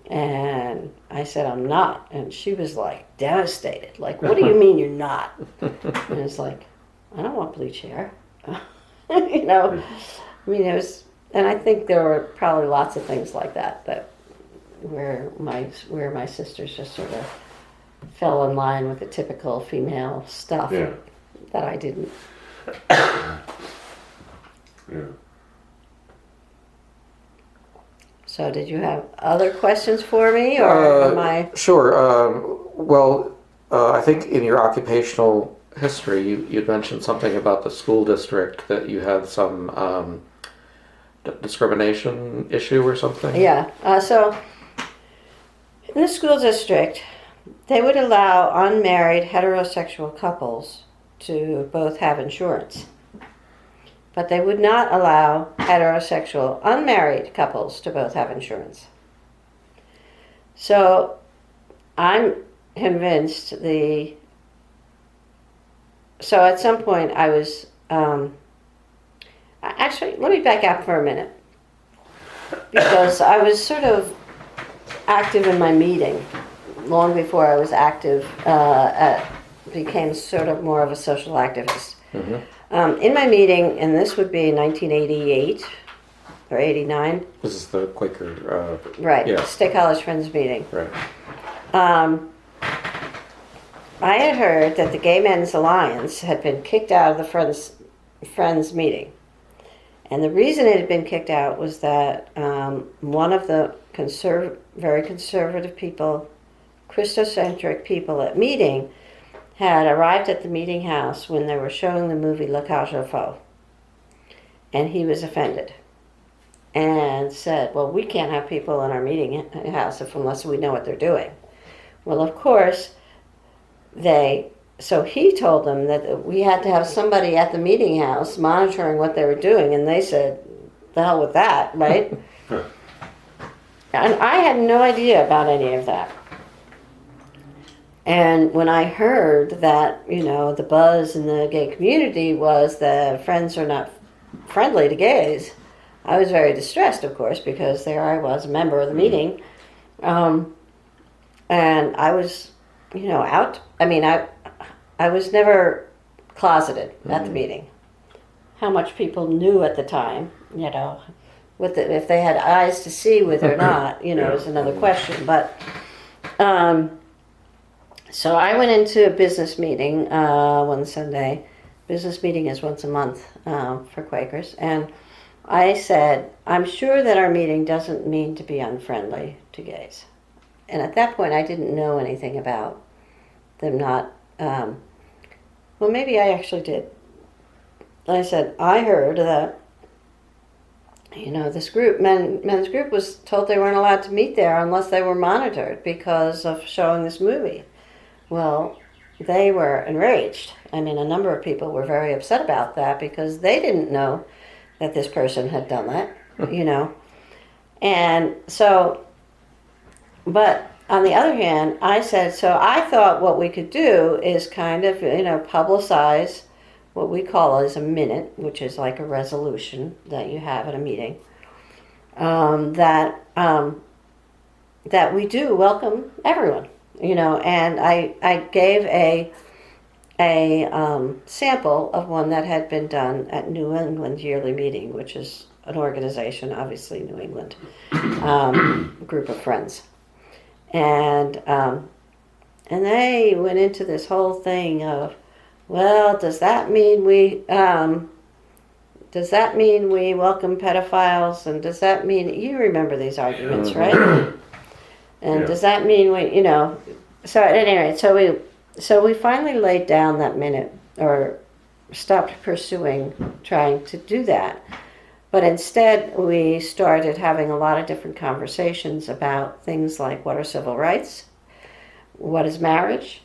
B: And I said, "I'm not." And she was like devastated. Like, "What do you mean you're not?" And it's like, "I don't want bleach hair." You know? I mean, it was, and I think there were probably lots of things like that where my sisters just sort of fell in line with the typical female stuff that I didn't.
C: Yeah.
B: So did you have other questions for me, or am I?
A: Sure. I think in your occupational history, you mentioned something about the school district, that you had some discrimination issue or something.
B: Yeah. So in the school district, they would allow unmarried heterosexual couples to both have insurance, but they would not allow heterosexual unmarried couples to both have insurance. So I'm convinced so at some point I was, actually, let me back up for a minute, because I was sort of active in my meeting long before I was active, became sort of more of a social activist. In my meeting, and this would be 1988 or 89.
A: This is the Quaker.
B: Right,
A: Yeah.
B: State College Friends meeting.
A: Right.
B: I had heard that the Gay Men's Alliance had been kicked out of the Friends meeting. And the reason it had been kicked out was that one of the very conservative people, Christocentric people at meeting, had arrived at the meeting house when they were showing the movie La Cage aux Folles. And he was offended and said, "Well, we can't have people in our meeting house unless we know what they're doing." Well, of course, so he told them that we had to have somebody at the meeting house monitoring what they were doing, and they said, the hell with that, right? And I had no idea about any of that. And when I heard that, the buzz in the gay community was that friends are not friendly to gays, I was very distressed, of course, because there I was, a member of the meeting. And I was, out. I mean, I was never closeted at the meeting. How much people knew at the time, if they had eyes to see with or not, is another question. But so I went into a business meeting one Sunday. Business meeting is once a month for Quakers, and I said, I'm sure that our meeting doesn't mean to be unfriendly to gays. And at that point, I didn't know anything about them not. Well, maybe I actually did. I said, I heard that, this group, men's group, was told they weren't allowed to meet there unless they were monitored because of showing this movie. Well, they were enraged. I mean, a number of people were very upset about that because they didn't know that this person had done that, And so, but on the other hand, I said, so I thought what we could do is kind of, publicize what we call as a minute, which is like a resolution that you have at a meeting, that we do welcome everyone, and I gave a sample of one that had been done at New England Yearly Meeting, which is an organization, obviously New England, group of friends. And they went into this whole thing of, well, does that mean we welcome pedophiles? And does that mean, you remember these arguments, right? And does that mean so at any rate, so we finally laid down that minute, or stopped trying to do that. But instead, we started having a lot of different conversations about things like what are civil rights, what is marriage,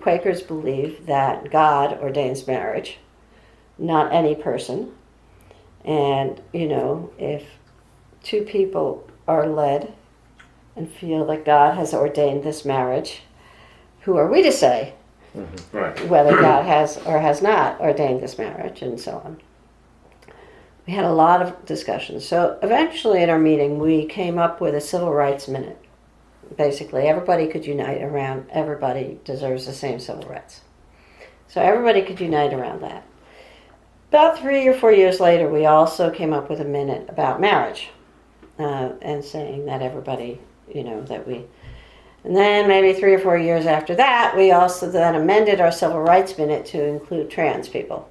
B: Quakers believe that God ordains marriage, not any person. And, if two people are led and feel that God has ordained this marriage, who are we to say whether God has or has not ordained this marriage, and so on. We had a lot of discussions. So eventually at our meeting, we came up with a civil rights minute. Basically, everybody could unite around, everybody deserves the same civil rights. So everybody could unite around that. About 3 or 4 years later, we also came up with a minute about marriage, and saying that everybody, and then maybe 3 or 4 years after that, we also then amended our civil rights minute to include trans people,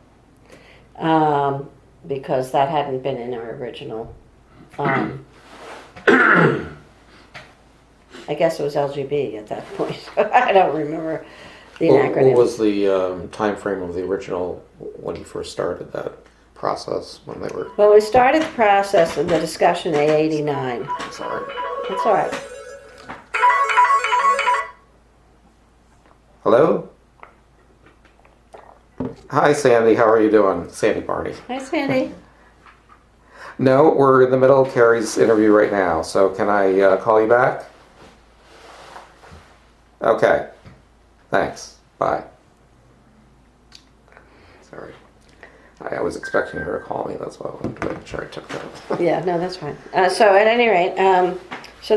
B: because that hadn't been in our original, I guess it was LGB at that point. I don't remember the acronym.
A: What was the time frame of the original, when you first started that process, when they were...
B: Well, we started the process of the discussion in '89.
A: Sorry.
B: That's all right.
A: Hello? Hi, Sandy. How are you doing? Sandy Barney.
B: Hi, Sandy.
A: No, we're in the middle of Kerry's interview right now, so can I call you back? Okay. Thanks. Bye. Sorry. I was expecting her to call me. That's why I wanted to make sure I took that.
B: Yeah, no, that's fine. So at any rate, so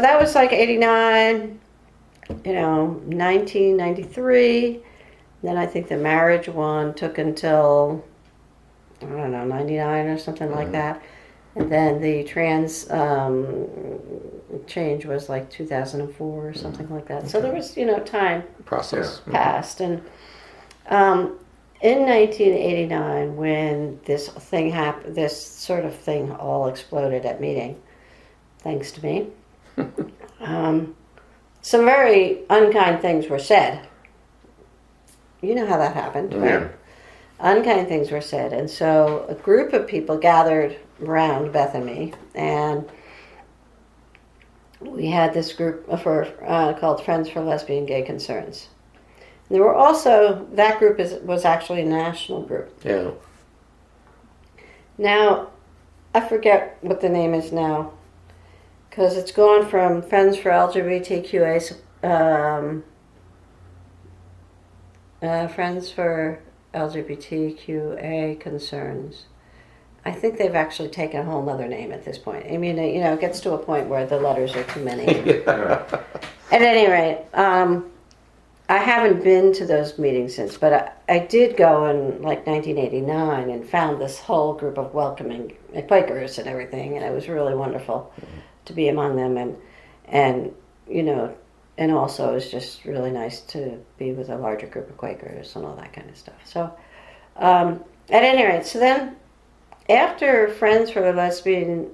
B: that was like '89, 1993. Then I think the marriage one took until, I don't know, 99 or something like that. And then the trans change was like 2004 or something like that. So there was, time
A: Process.
B: passed. And in 1989, when this thing happened, this sort of thing all exploded at meeting, thanks to me, some very unkind things were said. You know how that happened, right?
C: Yeah.
B: Unkind things were said. And so a group of people gathered around Beth and me, and we had this group called Friends for Lesbian Gay Concerns. There were also, that group was actually a national group.
A: Yeah.
B: Now, I forget what the name is now, because it's gone from Friends for LGBTQA, Friends for LGBTQA Concerns. I think they've actually taken a whole nother name at this point. I mean, you know, it gets to a point where the letters are too many. At any rate, I haven't been to those meetings since, but I did go in like 1989 and found this whole group of welcoming Quakers and everything, and it was really wonderful to be among them, and you know, and also it was just really nice to be with a larger group of Quakers and all that kind of stuff. So, at any rate, so then after Friends for Lesbian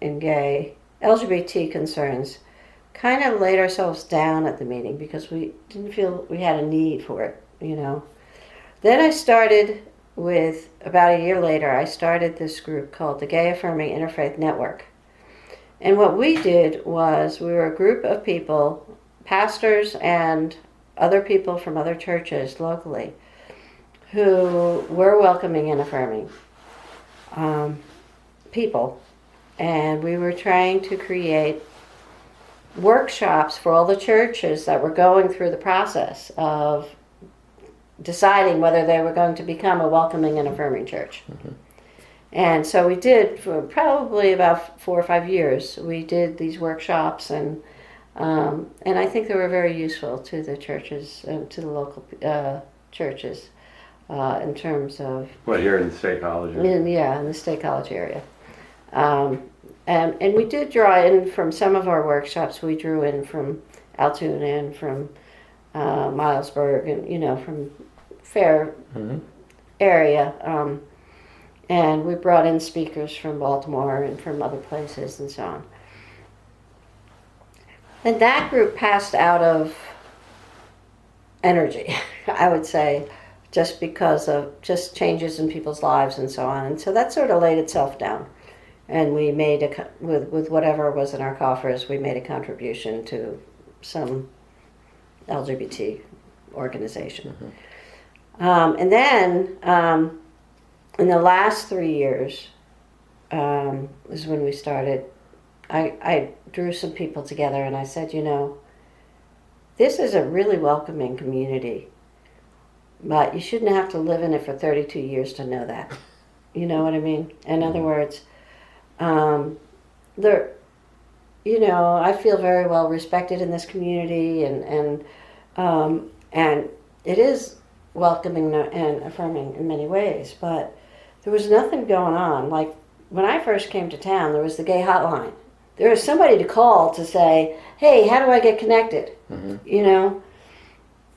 B: and Gay LGBT Concerns kind of laid ourselves down at the meeting because we didn't feel we had a need for it, you know. Then I started with, about a year later, I started this group called the Gay Affirming Interfaith Network. And what we did was we were a group of people, pastors and other people from other churches locally, who were welcoming and affirming people. And we were trying to create workshops for all the churches that were going through the process of deciding whether they were going to become a welcoming and affirming church. Mm-hmm. And so we did for probably about 4 or 5 years. We did these workshops, and I think they were very useful to the churches, to the local churches, in terms of
C: here in the State College?
B: In the State College area. And we did draw in from some of our workshops. We drew in from Altoona and from Milesburg, and you know, from fair area. And we brought in speakers from Baltimore and from other places and so on. And that group passed out of energy, I would say, just because of just changes in people's lives and so on. And so that sort of laid itself down. And we made, with whatever was in our coffers, we made a contribution to some LGBT organization. Mm-hmm. And then, in the last 3 years, is when we started, I drew some people together and I said, you know, this is a really welcoming community, but you shouldn't have to live in it for 32 years to know that. You know what I mean? In other words, you know, I feel very well respected in this community, and it is welcoming and affirming in many ways, but there was nothing going on. Like when I first came to town, there was the gay hotline. There was somebody to call to say, hey, how do I get connected? Mm-hmm. You know?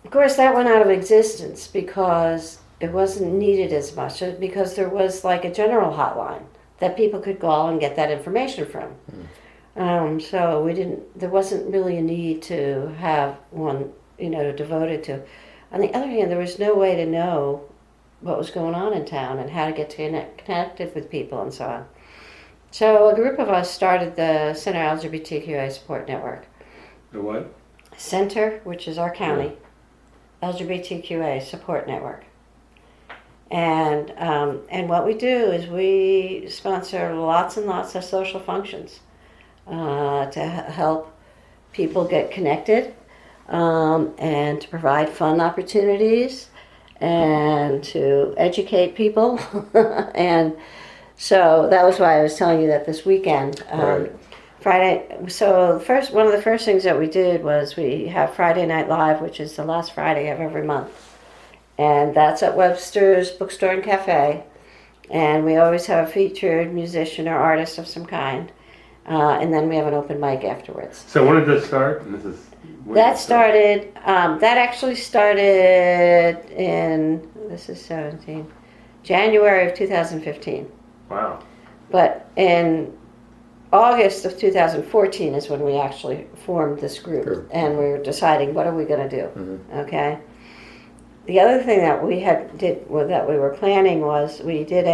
B: Of course, that went out of existence because it wasn't needed as much, because there was like a general hotline that people could call and get that information from. Mm. So there wasn't really a need to have one, you know, devoted to. On the other hand, there was no way to know what was going on in town and how to get connected with people and so on. So a group of us started the Center LGBTQA Support Network.
C: The what?
B: Center, which is our county, LGBTQA Support Network. And what we do is we sponsor lots and lots of social functions to help people get connected, and to provide fun opportunities and to educate people. And so that was why I was telling you that this weekend, Friday. So one of the first things that we did was we have Friday Night Live, which is the last Friday of every month. And that's at Webster's Bookstore and Cafe. And we always have a featured musician or artist of some kind. And then we have an open mic afterwards.
C: So when did this start?
B: That actually started in, this is 17, January of 2015.
C: Wow.
B: But in August of 2014 is when we actually formed this group. Sure. And we were deciding, what are we going to do? Mm-hmm. Okay. The other thing that that we were planning was we did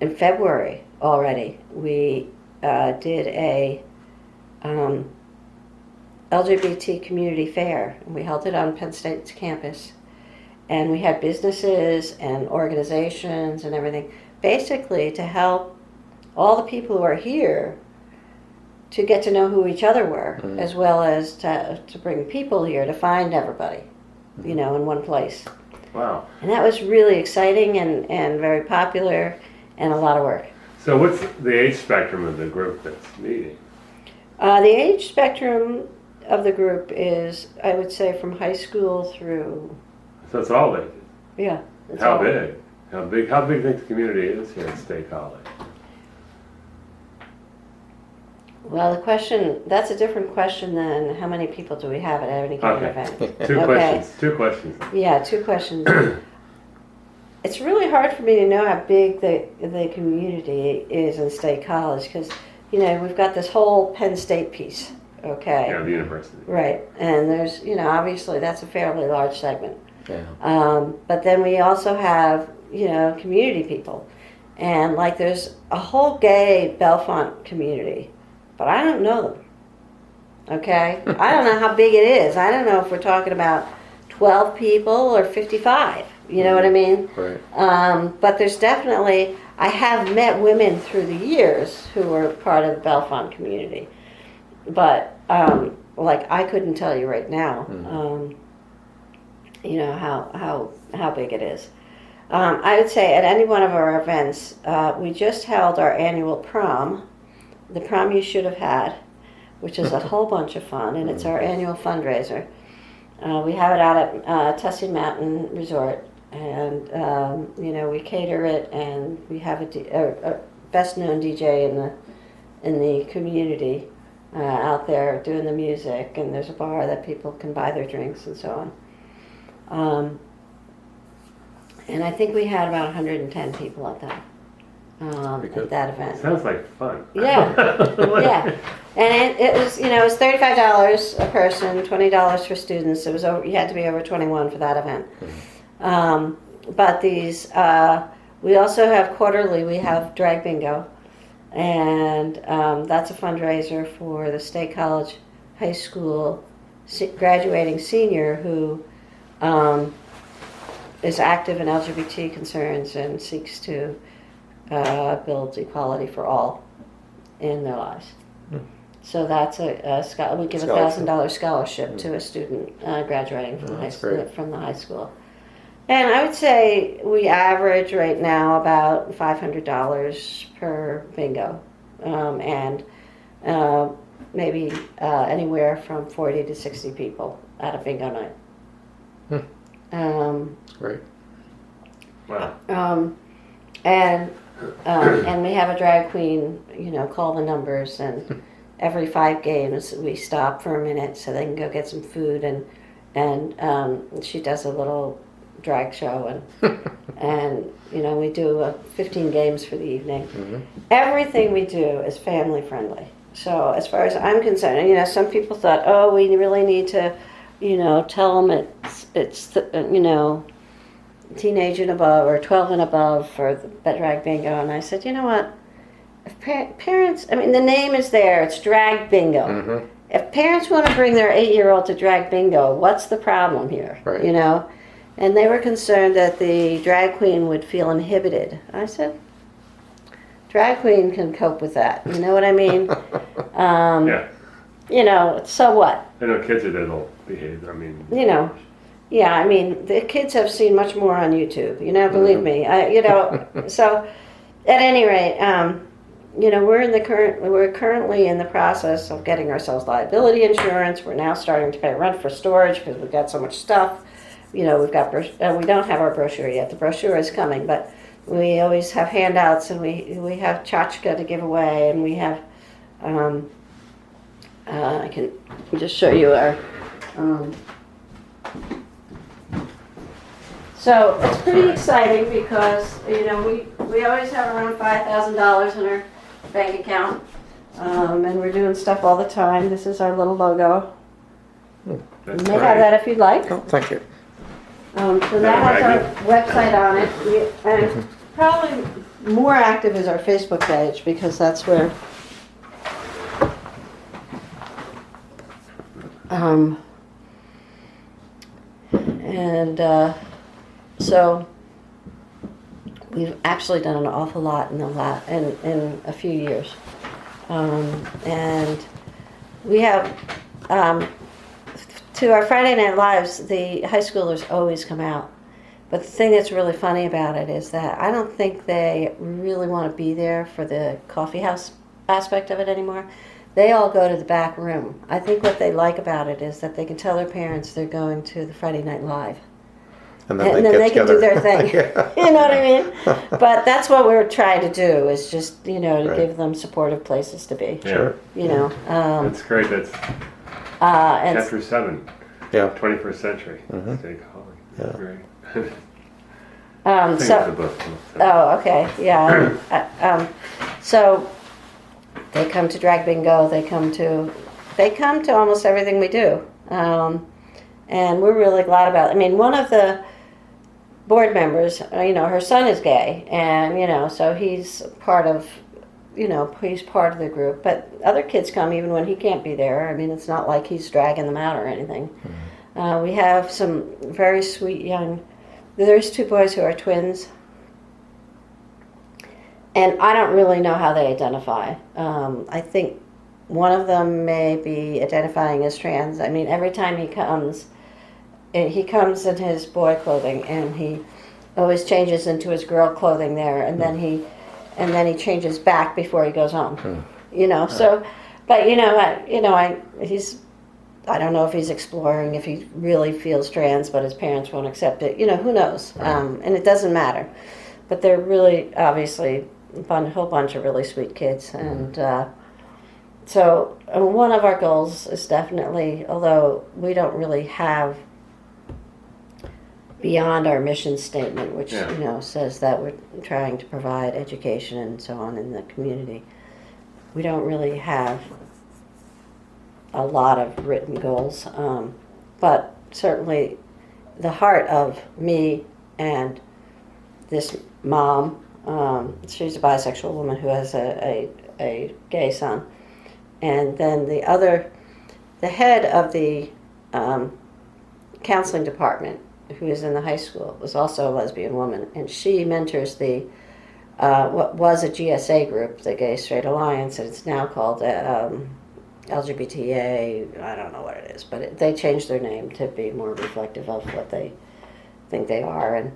B: in February already, we did a LGBT community fair, and we held it on Penn State's campus. And we had businesses and organizations and everything, basically to help all the people who are here to get to know who each other were, as well as to bring people here to find everybody, you know, in one place.
C: Wow.
B: And that was really exciting and very popular and a lot of work.
C: So what's the age spectrum of the group that's meeting?
B: The age spectrum of the group is, I would say, from high school through,
C: So it's all ages.
B: yeah. it's
C: How
B: all-
C: big? How big do you think the community is here at State College?
B: Well, that's a different question than how many people do we have at any given
C: Okay.
B: event.
C: Two
B: Okay.
C: questions. Two questions.
B: Yeah, two questions. It's really hard for me to know how big the community is in State College because, you know, we've got this whole Penn State piece, okay?
C: Yeah, the university.
B: Right, and there's, you know, obviously that's a fairly large segment.
A: Yeah.
B: But then we also have, you know, community people. And like there's a whole gay Bellefonte community, but I don't know them. Okay? I don't know how big it is. I don't know if we're talking about 12 people or 55. You know what I mean?
A: Right.
B: But there's definitely, I have met women through the years who were part of the Bellefonte community. But, like, I couldn't tell you right now, you know, how big it is. I would say at any one of our events, we just held our annual prom, the prom you should have had, which is a whole bunch of fun, and it's our annual fundraiser. We have it out at Tussey Mountain Resort, and you know, we cater it, and we have a best-known DJ in the community out there doing the music, and there's a bar that people can buy their drinks and so on. And I think we had about 110 people at that event.
C: Sounds like fun.
B: Yeah, yeah. And it was, you know, it was $35 a person, $20 for students. It was over, you had to be over 21 for that event. But these, we also have quarterly, we have drag bingo. And that's a fundraiser for the State College High School graduating senior who is active in LGBT concerns and seeks to build equality for all in their lives. So that's we give a $1,000 scholarship to a student graduating from the high school. And I would say we average right now about $500 per bingo, and maybe anywhere from 40 to 60 people at a bingo night.
A: Great.
C: Wow.
B: And we have a drag queen, you know, call the numbers, and every 5 games we stop for a minute so they can go get some food, and she does a little drag show, and you know, we do 15 games for the evening. Everything we do is family friendly. So as far as I'm concerned, you know, some people thought, oh, we really need to, you know, tell them it's you know, teenage and above or 12 and above for the drag bingo. And I said, you know what, if parents, I mean, the name is there, it's drag bingo. If parents want to bring their 8-year-old to drag bingo, what's the problem here?
A: Right.
B: You know? And they were concerned that the drag queen would feel inhibited. I said, drag queen can cope with that. You know what I mean?
C: Yeah.
B: You know, so what?
C: I know kids are little behavior. I mean,
B: You know, yeah, I mean, the kids have seen much more on YouTube, you know, believe me. You know, so at any rate, you know, we're currently in the process of getting ourselves liability insurance. We're now starting to pay rent for storage because we've got so much stuff. You know, we don't have our brochure yet. The brochure is coming, but we always have handouts, and we have tchotchke to give away, and we have, I can just show you our, so it's pretty exciting because, you know, we always have around $5,000 in our bank account, and we're doing stuff all the time. This is our little logo. You
C: that's
B: may
C: great.
B: have that if you'd like.
A: Oh, thank you.
B: So that has our website on it, and probably more active is our Facebook page because that's where Um, and so we've actually done an awful lot in in a few years. And we have, to our Friday Night Lives, the high schoolers always come out. But the thing that's really funny about it is that I don't think they really want to be there for the coffee house aspect of it anymore. They all go to the back room. I think what they like about it is that they can tell their parents they're going to the Friday Night Live.
A: And
B: then
A: get
B: they can do their thing.
A: Yeah.
B: You know what I mean? But that's what we're trying to do, is just, to
A: Right.
B: give them supportive places to be.
C: Yeah.
A: Sure.
C: That's great. That's
B: And
C: chapter 7,
A: Yeah.
C: 21st century.
A: Mhm.
C: State College.
A: Yeah.
C: Great. I think it's
B: so,
C: a book.
B: oh, okay, yeah. So they come to drag bingo. They come to almost everything we do, and we're really glad about it. I mean, one of the board members, her son is gay, and so he's part of, he's part of the group. But other kids come even when he can't be there. I mean, it's not like he's dragging them out or anything.
A: Mm-hmm.
B: We have some very sweet young. There's 2 boys who are twins, and I don't really know how they identify. I think one of them may be identifying as trans. I mean, every time he comes in his boy clothing, and he always changes into his girl clothing there, and then he changes back before he goes home. So, but he's. I don't know if he's exploring, if he really feels trans, but his parents won't accept it. Who knows? And it doesn't matter. But they're really, obviously, a whole bunch of really sweet kids. And so one of our goals is definitely, although we don't really have beyond our mission statement, which, says that we're trying to provide education and so on in the community, we don't really have a lot of written goals, but certainly the heart of me and this mom, she's a bisexual woman who has a gay son, and then the head of the counseling department, who is in the high school, was also a lesbian woman, and she mentors the what was a GSA group, the Gay Straight Alliance, and it's now called LGBTA, I don't know what it is, but they changed their name to be more reflective of what they think they are.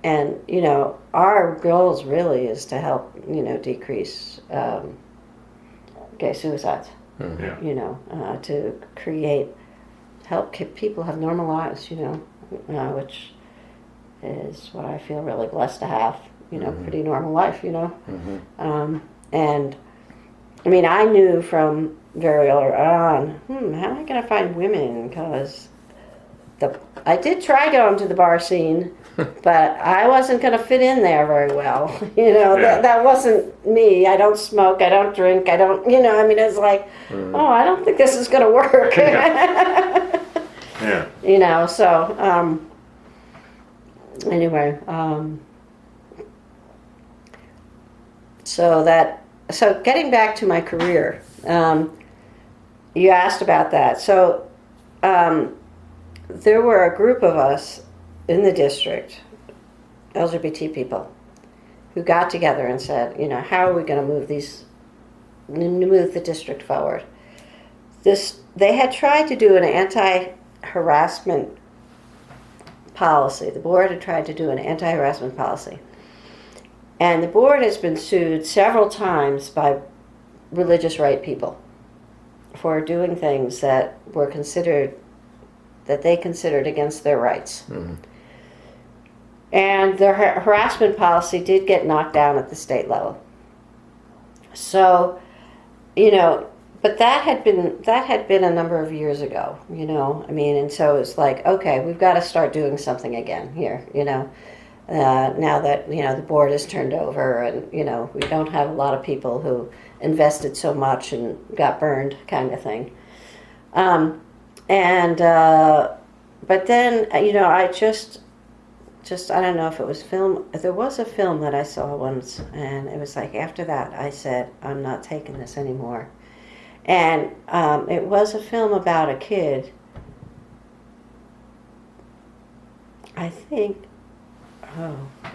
B: And our goals really is to help, decrease gay suicides,
A: Mm-hmm.
B: to help people have normal lives, which is what I feel really blessed to have,
A: Mm-hmm.
B: pretty normal life,
A: Mm-hmm.
B: And I mean, I knew from very early on, how am I going to find women? Because I did try going to the bar scene, but I wasn't going to fit in there very well. That wasn't me. I don't smoke. I don't drink. I don't, I mean, it's like, I don't think this is going to work.
C: Yeah.
B: So, anyway, so getting back to my career, you asked about that. So there were a group of us in the district, LGBT people, who got together and said, how are we going to move the district forward? They had tried to do an anti-harassment policy. The board had tried to do an anti-harassment policy. And the board has been sued several times by religious right people for doing things that they considered against their rights.
A: Mm-hmm.
B: And the harassment policy did get knocked down at the state level. So, but that had been a number of years ago, I mean, and so it's like, okay, we've got to start doing something again here, now that, the board is turned over and, we don't have a lot of people who invested so much and got burned kind of thing. But then, I just, I don't know if it was film. There was a film that I saw once, and it was like after that I said, I'm not taking this anymore. And it was a film about a kid. I think,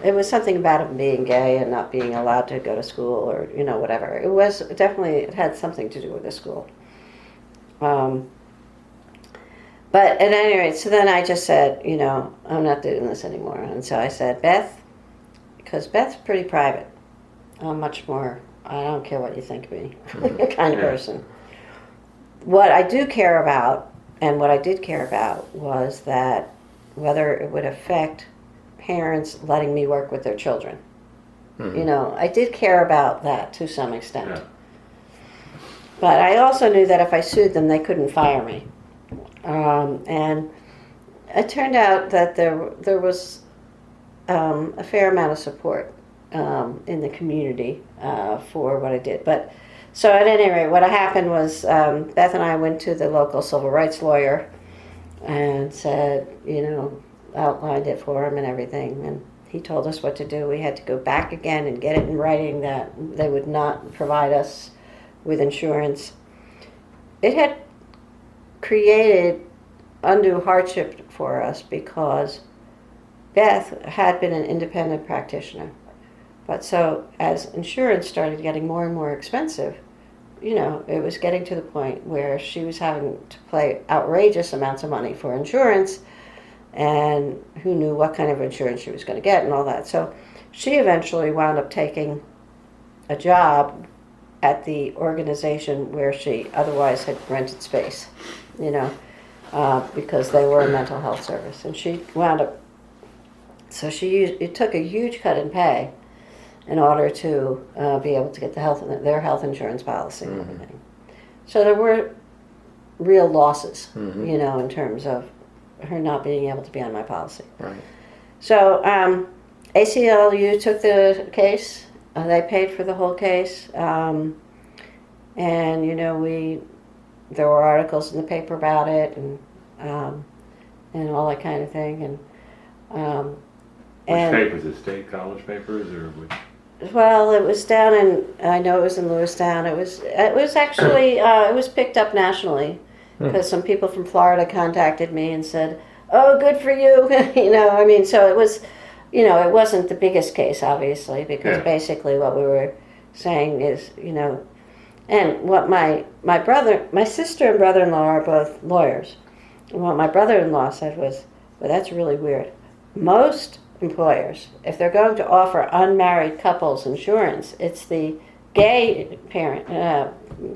B: it was something about him being gay and not being allowed to go to school, or whatever. It was definitely, it had something to do with the school. But at any rate, so then I just said, I'm not doing this anymore. And so I said, Beth, because Beth's pretty private. I'm much more, I don't care what you think of me, kind of person. What I do care about, and what I did care about, was that whether it would affect parents letting me work with their children. I did care about that to some extent.
C: Yeah.
B: But I also knew that if I sued them, they couldn't fire me. And it turned out that there was a fair amount of support in the community for what I did. But so at any rate, what happened was Beth and I went to the local civil rights lawyer and said, outlined it for him and everything. And he told us what to do. We had to go back again and get it in writing that they would not provide us with insurance. It had created undue hardship for us because Beth had been an independent practitioner. But so as insurance started getting more and more expensive, it was getting to the point where she was having to pay outrageous amounts of money for insurance, and who knew what kind of insurance she was going to get and all that. So she eventually wound up taking a job at the organization where she otherwise had rented space, because they were a mental health service. And she wound up, so it took a huge cut in pay in order to be able to get their health insurance policy and everything. So there were real losses, in terms of her not being able to be on my policy.
A: Right.
B: So ACLU took the case. They paid for the whole case. And, there were articles in the paper about it and all that kind of thing. And
C: Which papers? The state college papers, or which?
B: Well, it was down I know it was in Lewistown. It was actually, it was picked up nationally because some people from Florida contacted me and said, oh, good for you. So it was, it wasn't the biggest case, obviously, because basically what we were saying is, and what my sister and brother-in-law are both lawyers. And what my brother-in-law said was, well, that's really weird. Most employers, if they're going to offer unmarried couples insurance, it's the gay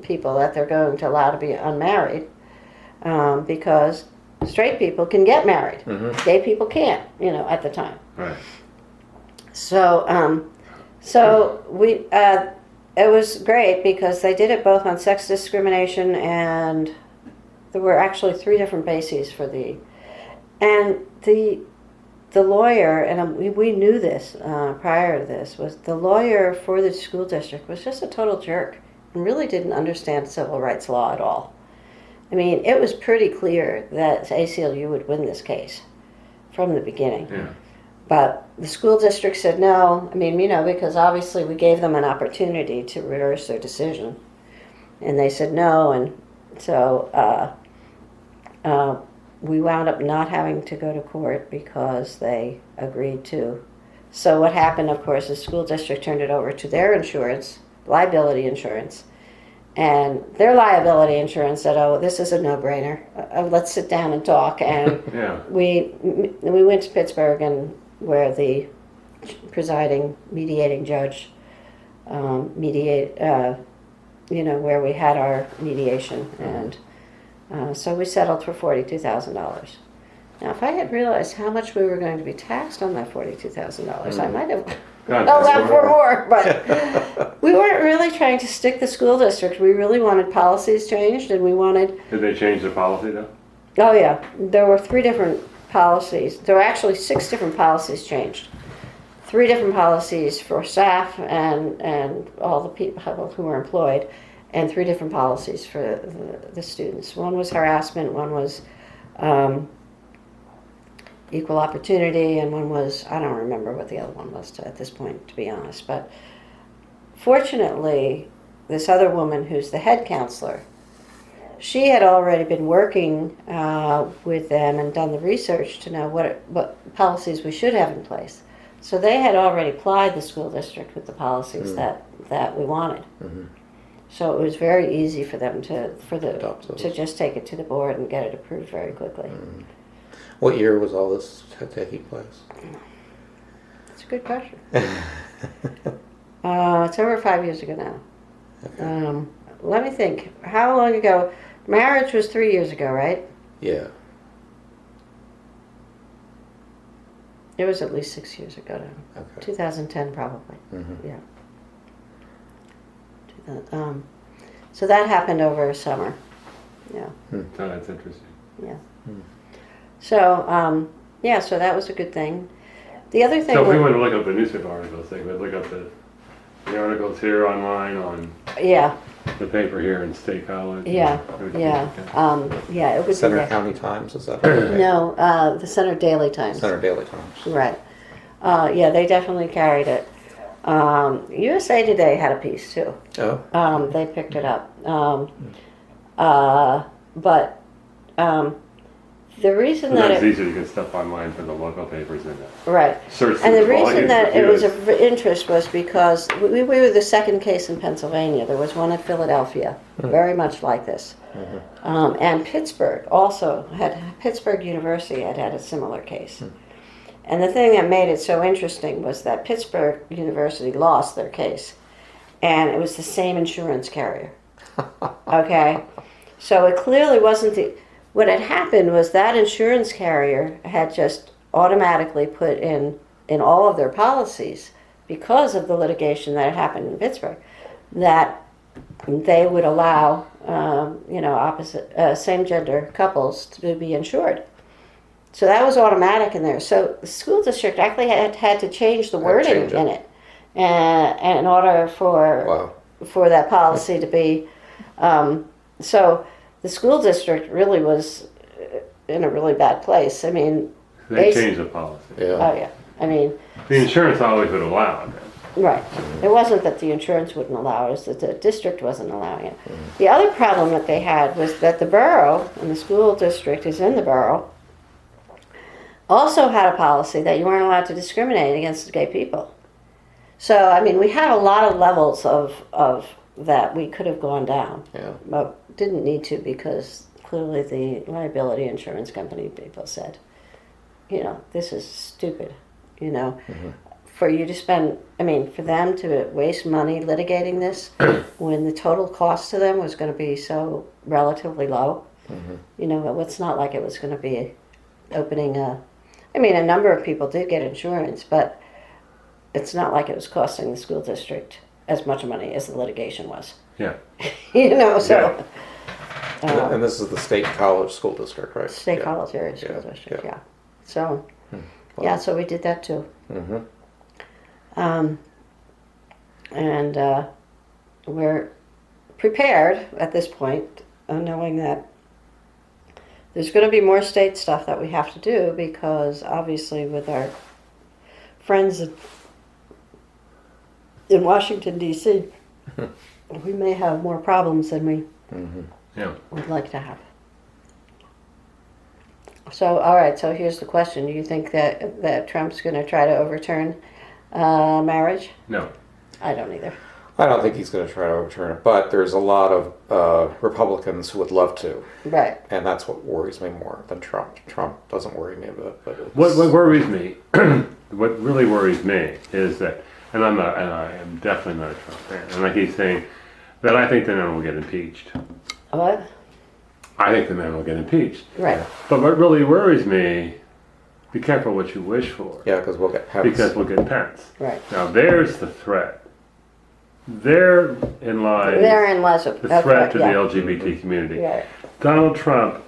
B: people that they're going to allow to be unmarried, because straight people can get married. Gay people can't, at the time.
C: Right.
B: So, we it was great because they did it both on sex discrimination, and there were actually 3 different bases for the lawyer, and we knew this prior to this, was the lawyer for the school district was just a total jerk and really didn't understand civil rights law at all. I mean, it was pretty clear that ACLU would win this case from the beginning.
C: Yeah.
B: But the school district said no. I mean, because obviously we gave them an opportunity to reverse their decision. And they said no, and so we wound up not having to go to court because they agreed to. So what happened, of course, is the school district turned it over to their insurance, liability insurance. And their liability insurance said, oh, this is a no-brainer. Let's sit down and talk. And we went to Pittsburgh, and where the presiding mediating judge where we had our mediation. And so we settled for $42,000. Now, if I had realized how much we were going to be taxed on that $42,000, I might have held out for more. But we weren't really trying to stick the school district. We really wanted policies changed, and we wanted...
C: Did they change the policy, though?
B: Oh, yeah. There were 3 different policies. There were actually 6 different policies changed. 3 different policies for staff and all the people who were employed, and 3 different policies for the students. One was harassment, one was equal opportunity, and one was, I don't remember what the other one was at this point, to be honest. But fortunately, this other woman who's the head counselor she had already been working with them and done the research to know what policies we should have in place. So they had already applied the school district with the policies that we wanted.
A: Mm-hmm.
B: So it was very easy for them
A: Adopt those.
B: to just take it to the board and get it approved very quickly.
A: Mm-hmm. What year was all this taking place?
B: That's a good question. It's over 5 years ago now.
A: Okay.
B: Let me think. How long ago? Marriage was 3 years ago, right?
A: Yeah.
B: It was at least 6 years ago now.
A: Okay.
B: 2010 probably.
A: Mm-hmm.
B: Yeah. So that happened over summer. Yeah.
C: Oh, that's interesting.
B: Yeah.
A: Hmm.
B: So yeah. So that was a good thing. The other thing.
C: So if we
B: was-
C: want to look up the newspaper articles, they would look up the articles here online on
B: yeah.
C: the paper here in State College.
B: Yeah.
C: Everything
B: Yeah.
C: like that.
B: Yeah. It would
A: Center
B: be.
A: County Times, is that?
B: No, the Center Daily Times.
A: Center Daily Times.
B: Right. Yeah, they definitely carried it. USA Today had a piece too.
A: Oh.
B: They picked it up. But the reason
C: So
B: that
C: that's
B: it,
C: easy to get stuff online for the local papers and
B: right,
C: search.
B: and the
C: through
B: reason
C: volumes
B: that it was
C: of
B: of interest was because we were the second case in Pennsylvania. There was one in Philadelphia, very much like this, and Pittsburgh also Pittsburgh University had a similar case. And the thing that made it so interesting was that Pittsburgh University lost their case, and it was the same insurance carrier. Okay, so it clearly wasn't the. What had happened was that insurance carrier had just automatically put in all of their policies, because of the litigation that had happened in Pittsburgh, that they would allow opposite same gender couples to be insured. So that was automatic in there. So the school district actually had to change the wording
A: change it.
B: in it, and in order
A: Wow.
B: for that policy to be. So the school district really was in a really bad place. I mean,
C: They changed the policy.
A: Yeah.
B: oh yeah. I mean,
C: The insurance always would allow it.
B: right. It wasn't that the insurance wouldn't allow it, it was that the district wasn't allowing it. The other problem that they had was that the borough, and the school district is in the borough, also had a policy that you weren't allowed to discriminate against gay people. So, I mean, we had a lot of levels of that we could have gone down,
A: Yeah.
B: but didn't need to, because clearly the liability insurance company people said, this is stupid, for you to spend, for them to waste money litigating this when the total cost to them was going to be so relatively low. It's not like it was going to be opening a number of people did get insurance, but it's not like it was costing the school district as much money as the litigation was.
C: Yeah.
B: So.
A: And this is the State College School District, right?
B: State
A: Yeah.
B: College area school
A: Yeah,
B: district,
A: yeah.
B: yeah. So,
A: Wow.
B: yeah, so we did that too.
A: Mm-hmm.
B: And we're prepared at this point, knowing that there's going to be more state stuff that we have to do, because obviously with our friends in Washington, D.C., we may have more problems than we
C: Yeah.
B: would like to have. So, all right, so here's the question. Do you think that Trump's going to try to overturn marriage?
C: No.
B: I don't either.
A: I don't think he's going to try to overturn it, but there's a lot of Republicans who would love to,
B: Right.
A: and that's what worries me more than Trump. Trump doesn't worry me a bit, but it's,
C: What worries me, what really worries me is that, and I am definitely not a Trump fan, and I keep saying that I think the man will get impeached.
B: What?
C: I think the man will get impeached.
B: Right.
C: But what really worries me, be careful what you wish for.
A: yeah, because we'll get Pence.
C: Because we'll get Pence.
B: Right.
C: Now there's the threat. Therein lies
B: Therein lies a
C: the threat to
B: yeah.
C: the LGBT community.
B: Right.
C: Donald Trump,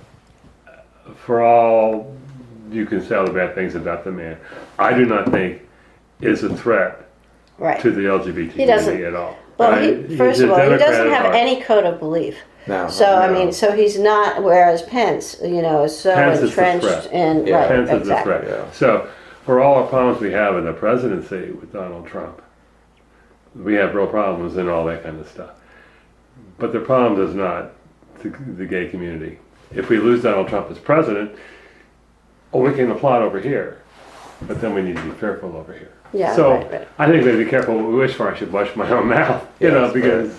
C: for all you can say all the bad things about the man, I do not think is a threat
B: Right.
C: to the LGBT
B: He doesn't-
C: community at all.
B: Well,
C: He's
B: first
C: a
B: of all, he doesn't
C: Democrat at
B: have
C: heart.
B: any code of belief.
A: No.
B: So
C: No.
B: so he's not. Whereas Pence, is so
C: Pence is the
B: entrenched
C: threat.
B: in
A: Yeah,
B: right.
C: Pence is the
B: exactly.
C: threat.
A: Yeah.
C: So, for all the problems we have in the presidency with Donald Trump, we have real problems and all that kind of stuff. But the problem does not the gay community. If we lose Donald Trump as president, we can applaud over here, but then we need to be fearful over here.
B: Yeah,
C: So
B: right.
C: I think we have to be careful what we wish for. I should wash my own mouth, you know,
A: Yes,
C: because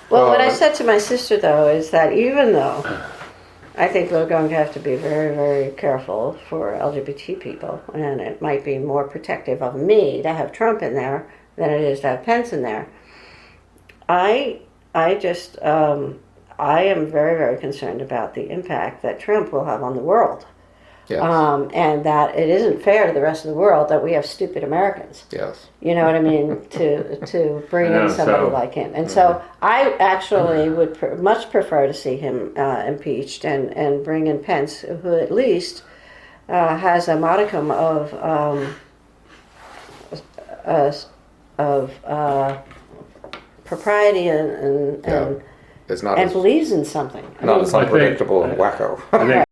B: Well, what I
A: Well,
B: said to my sister, though, is that even though I think we're going to have to be very, very careful for LGBT people, and it might be more protective of me to have Trump in there than it is to have Pence in there, I just, I am very, very concerned about the impact that Trump will have on the world.
A: yes,
B: And that it isn't fair to the rest of the world that we have stupid Americans.
A: yes.
B: You know what I mean? To bring
C: I know,
B: in somebody
C: so-
B: like him. And so I actually would much prefer to see him impeached and bring in Pence, who at least has a modicum of propriety and
A: It's not
B: and
A: as,
B: believes in something.
A: not as
C: I think-
A: unpredictable and wacko.
C: I think